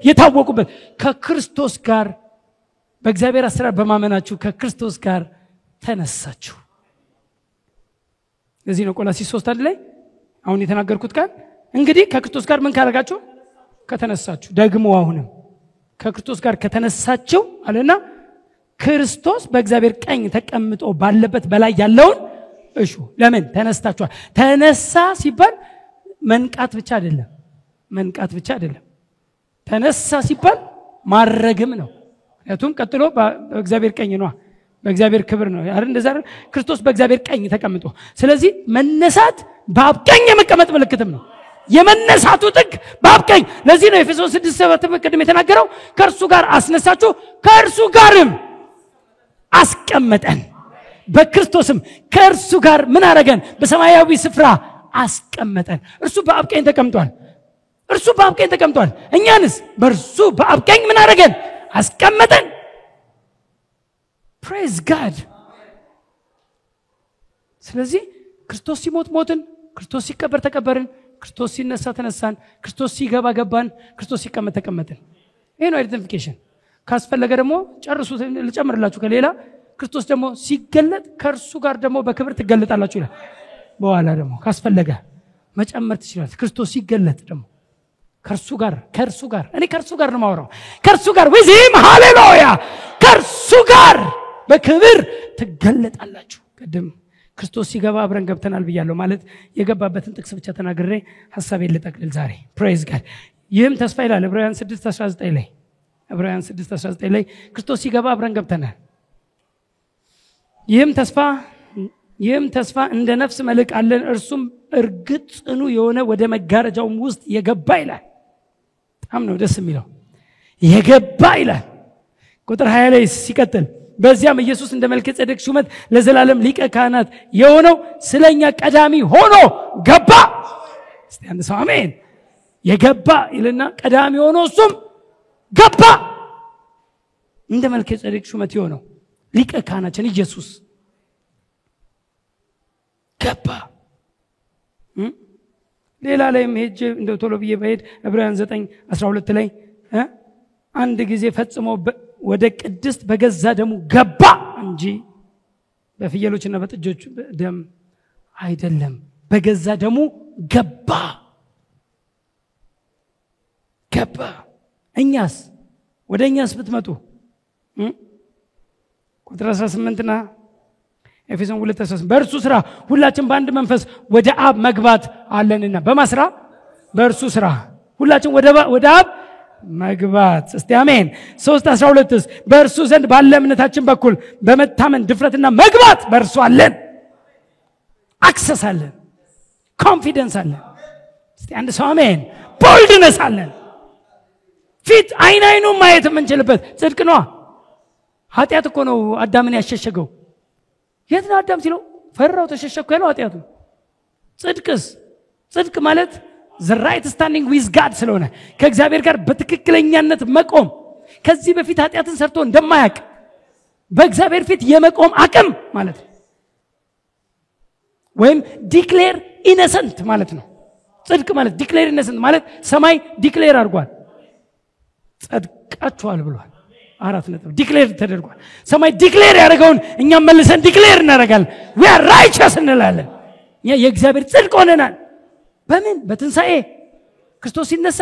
የታወቁበት ከክርስቶስ ጋር በእግዚአብሔር አሰራር በማመናችሁ ከክርስቶስ ጋር ተነሳችሁ። ለዚህ ነው ቆላስይስ 3 ላይ አሁን የተናገርኩት ቃል እንግዲህ ከክርስቶስ ጋር ምን ካደረጋችሁ? ከተነሳችሁ። ደግሞ አሁንም ከክርስቶስ ጋር ከተነሳችሁ አለና ክርስቶስ በእግዚአብሔር ቀኝ ተቀምጦ ባለበት በላይ ያለውን እሹ። ለምን ተነስታችኋል? ተነሳ ሲባል መንቃት ብቻ አይደለም። ተነሳ ሲባል ማረግም ነው። ምክንያቱም ቀጥሎ በእግዚአብሔር ቀኝ ነው፣ በእግዚአብሔር ክብር ነው አይደል? እንደዛ ክርስቶስ በእግዚአብሔር ቀኝ ተቀምጦ፣ ስለዚህ መነሳት በአብ ቀኝ የመቀመጥ ምልክትም ነው። የመነሳቱ ጥግ በአብ ቀኝ። ለዚህ ነው ኤፌሶን 6:7 ቅድም የተናገረው ከእርሱ ጋር አስነሳችሁ ከእርሱ ጋርም አስቀመጠን። በክርስቶስም ከእርሱ ጋር ምን አረገን? በሰማያዊ ስፍራ አስቀመጠን። እርሱ በአብ ቀኝ ተቀምጧል። እኛንስ በእርሱ በአብ ቀኝ ምን አረገን? አስቀመጠን። ፕሬዝ ጋድ። ስለዚህ ክርስቶስ ሲሞት ሞትን፣ ክርስቶስ ሲቀበር ተቀበርን፣ ክርስቶስ ሲነሳ ተነሳን፣ ክርስቶስ ሲገባ ገባን፣ ክርስቶስ ሲቀመጥ ተቀመጥን። ይሄ ነው አይደንቲፊኬሽን። ካስፈለገ ደግሞ ጨርሱት ልጨምርላችሁ ከሌላ ክርስቶስ ደግሞ ሲገለጥ ከእርሱ ጋር ደግሞ በክብር ትገለጣላችሁ ይላል። በኋላ ደግሞ ካስፈለገ መጨመር ትችላላችሁ። ክርስቶስ ሲገለጥ ደግሞ ከእርሱ ጋር እኔ ከእርሱ ጋር ነው የማወራው። ከእርሱ ጋር ወይም ሃሌሉያ ከእርሱ ጋር በክብር ትገለጣላችሁ። ቀደም ክርስቶስ ሲገባ አብረን ገብተናል ብያለሁ። ማለት የገባበትን ጥቅስ ብቻ ተናግሬ ሐሳቤን ልጠቅልል ዛሬ። ፕሬዝ ጋድ። ይህም ተስፋ ይላል ዕብራውያን 6:19 ላይ ክርስቶስ ሲገባ አብረን ገብተናል። ይህም ተስፋ እንደ ነፍስ መልክ አለን፣ እርሱም እርግጥ ጽኑ የሆነ ወደ መጋረጃውም ውስጥ የገባ ይላል። በጣም ነው ደስ የሚለው የገባ ይላል። ቁጥር 20 ላይ ሲቀጥል በዚያም ኢየሱስ እንደ መልከጼዴቅ ሹመት ለዘላለም ሊቀ ካህናት የሆነው ስለኛ ቀዳሚ ሆኖ ገባ። እስቲ አንድ ሰው አሜን። የገባ ይልና ቀዳሚ ሆኖ እሱም ገባ። እንደ መልከጼዴቅ ሹመት የሆነው ሊቀ ካህናችን ኢየሱስ ገባ። ሌላ ላይም ሄጄ እንደው ቶሎ ብዬ በሄድ ዕብራውያን 9:12 ላይ አንድ ጊዜ ፈጽሞ ወደ ቅድስት በገዛ ደሙ ገባ እንጂ በፍየሎችና በጥጆች ደም አይደለም። በገዛ ደሙ ገባ። ገባ። እኛስ ወደኛስ ብትመጡ ቁጥር 18ና ኤፌሶን 2:13 በእርሱ ስራ ሁላችን በአንድ መንፈስ ወደ አብ መግባት አለንና በማስራ በእርሱ ስራ ሁላችን ወደ አብ መግባት። እስቲ አሜን። 3:12 በእርሱ ዘንድ ባለ እምነታችን በኩል በመታመን ድፍረትና መግባት በእርሱ አለን። አክሰስ አለን፣ ኮንፊደንስ አለን። እስቲ አንድ ሰው አሜን። ቦልድነስ አለን። ፊት አይኑ ማየት የምንችልበት ጽድቅ ነው። ኃጢአት እኮ ነው አዳምን ያሸሸገው። የት ነው አዳም ሲለው ፈራው ተሸሸኩ ያለው ኃጢአቱ። ጽድቅስ ጽድቅ ማለት the right standing with God ስለሆነ ከእግዚአብሔር ጋር በትክክለኛነት መቆም ከዚህ በፊት ኃጢአትን ሰርቶ እንደማያውቅ በእግዚአብሔር ፊት የመቆም አቅም ማለት ነው። ወይም ዲክሌር ኢነሰንት ማለት ነው። ጽድቅ ማለት ዲክሌር ኢነሰንት ማለት ሰማይ ዲክሌር አድርጓል ጸድቃችኋል ብሏል። 4 ነጥብ ዲክሌር ተደርጓል። ሰማይ ዲክሌር ያደረገውን እኛም መልሰን ዲክሌር እናደርጋለን። we are righteous እንላለን። የእግዚአብሔር ጽድቅ ሆነናል። በምን? በትንሳኤ ክርስቶስ ሲነሳ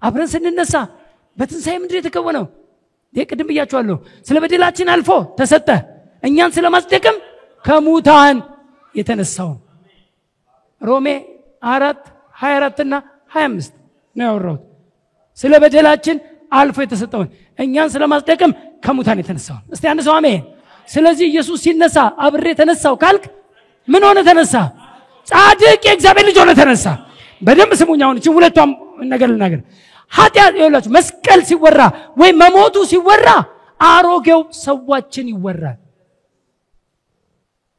አብረን ስንነሳ በትንሳኤ ምንድነው የተከወነው? ቅድም ብያችኋለሁ። ስለ በደላችን አልፎ ተሰጠ፣ እኛን ስለማጽደቅም ከሙታን የተነሳው ሮሜ 4:24 እና 25 ነው ያወራው። ስለ በደላችን አልፎ የተሰጠውን እኛን ስለማጽደቅም ከሙታን የተነሳው። እስቲ አንድ ሰው አሜን። ስለዚህ ኢየሱስ ሲነሳ አብሬ ተነሳው ካልክ ምን ሆነ ተነሳ? ጻድቅ የእግዚአብሔር ልጅ ሆነ ተነሳ። በደንብ ስሙኝ። አሁን እቺ ሁለቷም ነገር ልናገር። ኃጢአት ይኸውላችሁ መስቀል ሲወራ ወይ መሞቱ ሲወራ አሮጌው ሰዋችን ይወራል።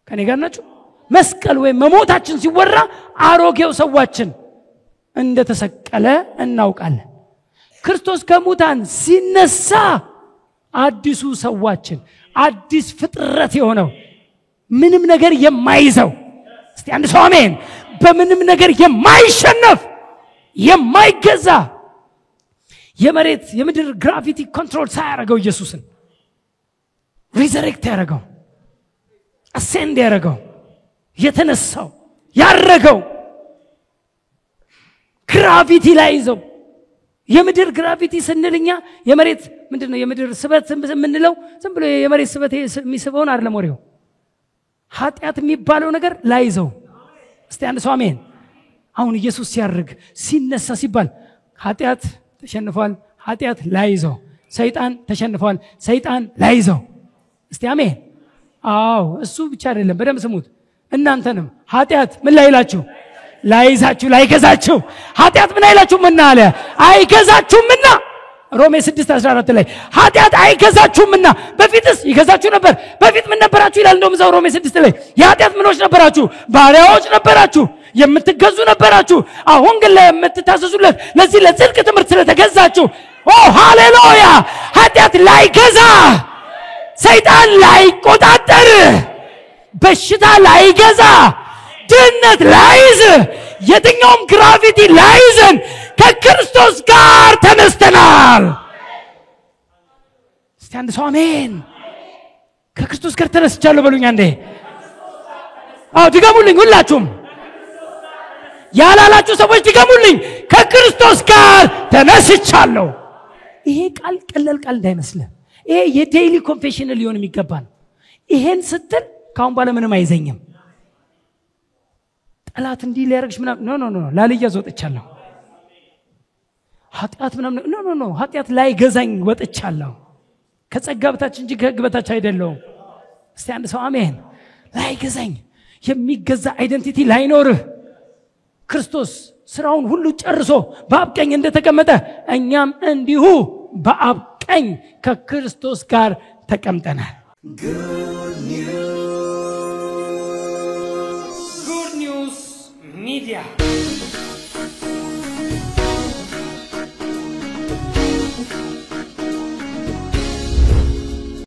ከኔ ጋር ናችሁ? መስቀል ወይ መሞታችን ሲወራ አሮጌው ሰዋችን እንደተሰቀለ እናውቃለን። ክርስቶስ ከሙታን ሲነሳ አዲሱ ሰዋችን አዲስ ፍጥረት የሆነው ምንም ነገር የማይዘው እስቲ አንድ ሰው አሜን። በምንም ነገር የማይሸነፍ የማይገዛ የመሬት የምድር ግራቪቲ ኮንትሮል ሳያረገው ኢየሱስን ሪዘሬክት ያረገው አሴንድ ያረገው የተነሳው ያረገው ግራቪቲ ላይ ይዘው የምድር ግራቪቲ ስንልኛ የመሬት ምንድነው የምድር ስበት ምንለው ዝም ብሎ የመሬት ስበት የሚስበውን አይደለም ወሬው ኃጢአት የሚባለው ነገር ላይዘው እስቲ አንድ ሰው አሜን። አሁን ኢየሱስ ሲያርግ ሲነሳ ሲባል ኃጢአት ተሸንፏል፣ ኃጢአት ላይዘው፣ ሰይጣን ተሸንፏል፣ ሰይጣን ላይዘው። እስቲ አሜን። አዎ እሱ ብቻ አይደለም፣ በደም ስሙት። እናንተንም ኃጢአት ምን ላይላችሁ ላይዛችሁ ላይገዛችሁ ኃጢአት ምን አይላችሁምና አለ አይገዛችሁምና ሮሜ 6:14 ላይ ኃጢአት አይገዛችሁምና በፊትስ ይገዛችሁ ነበር። በፊት ምን ነበራችሁ ይላል እንደውም ዛው ሮሜ 6 ላይ የኃጢአት ምኖች ነበራችሁ፣ ባሪያዎች ነበራችሁ፣ የምትገዙ ነበራችሁ። አሁን ግን ለምትታዘዙለት ለዚህ ለጽድቅ ትምህርት ስለተገዛችሁ ኦ ሃሌሉያ። ኃጢአት ላይገዛ፣ ሰይጣን ላይቆጣጠር፣ በሽታ ላይገዛ፣ ድነት ላይዝ፣ የትኛውም ግራቪቲ ላይዘን ከክርስቶስ ጋር ተነስተናል። እስቲ አንድ ሰው አሜን። ከክርስቶስ ጋር ተነስቻለሁ በሉኝ አንዴ። አዎ ድገሙልኝ ሁላችሁም። ያላላችሁ ሰዎች ድገሙልኝ። ከክርስቶስ ጋር ተነስቻለሁ። ይሄ ቃል ቀላል ቃል እንዳይመስልህ። ይሄ የዴይሊ ኮንፌሽን ሊሆን የሚገባ ነው። ይሄን ስትል ካሁን በኋላ ምንም አይዘኝም። ጠላት እንዲህ ሊያረግሽ ምናምን ኖ ላልያዝ ወጥቻለሁ። ኃጢአት ምናምን ኖ ኃጢአት ላይ ገዛኝ ወጥቻለሁ። ከጸጋ በታች እንጂ ከሕግ በታች አይደለሁም። እስቲ አንድ ሰው አሜን። ላይ ገዛኝ የሚገዛ አይደንቲቲ ላይኖርህ ክርስቶስ ስራውን ሁሉ ጨርሶ በአብ ቀኝ እንደተቀመጠ እኛም እንዲሁ በአብ ቀኝ ከክርስቶስ ጋር ተቀምጠናል። Good News Media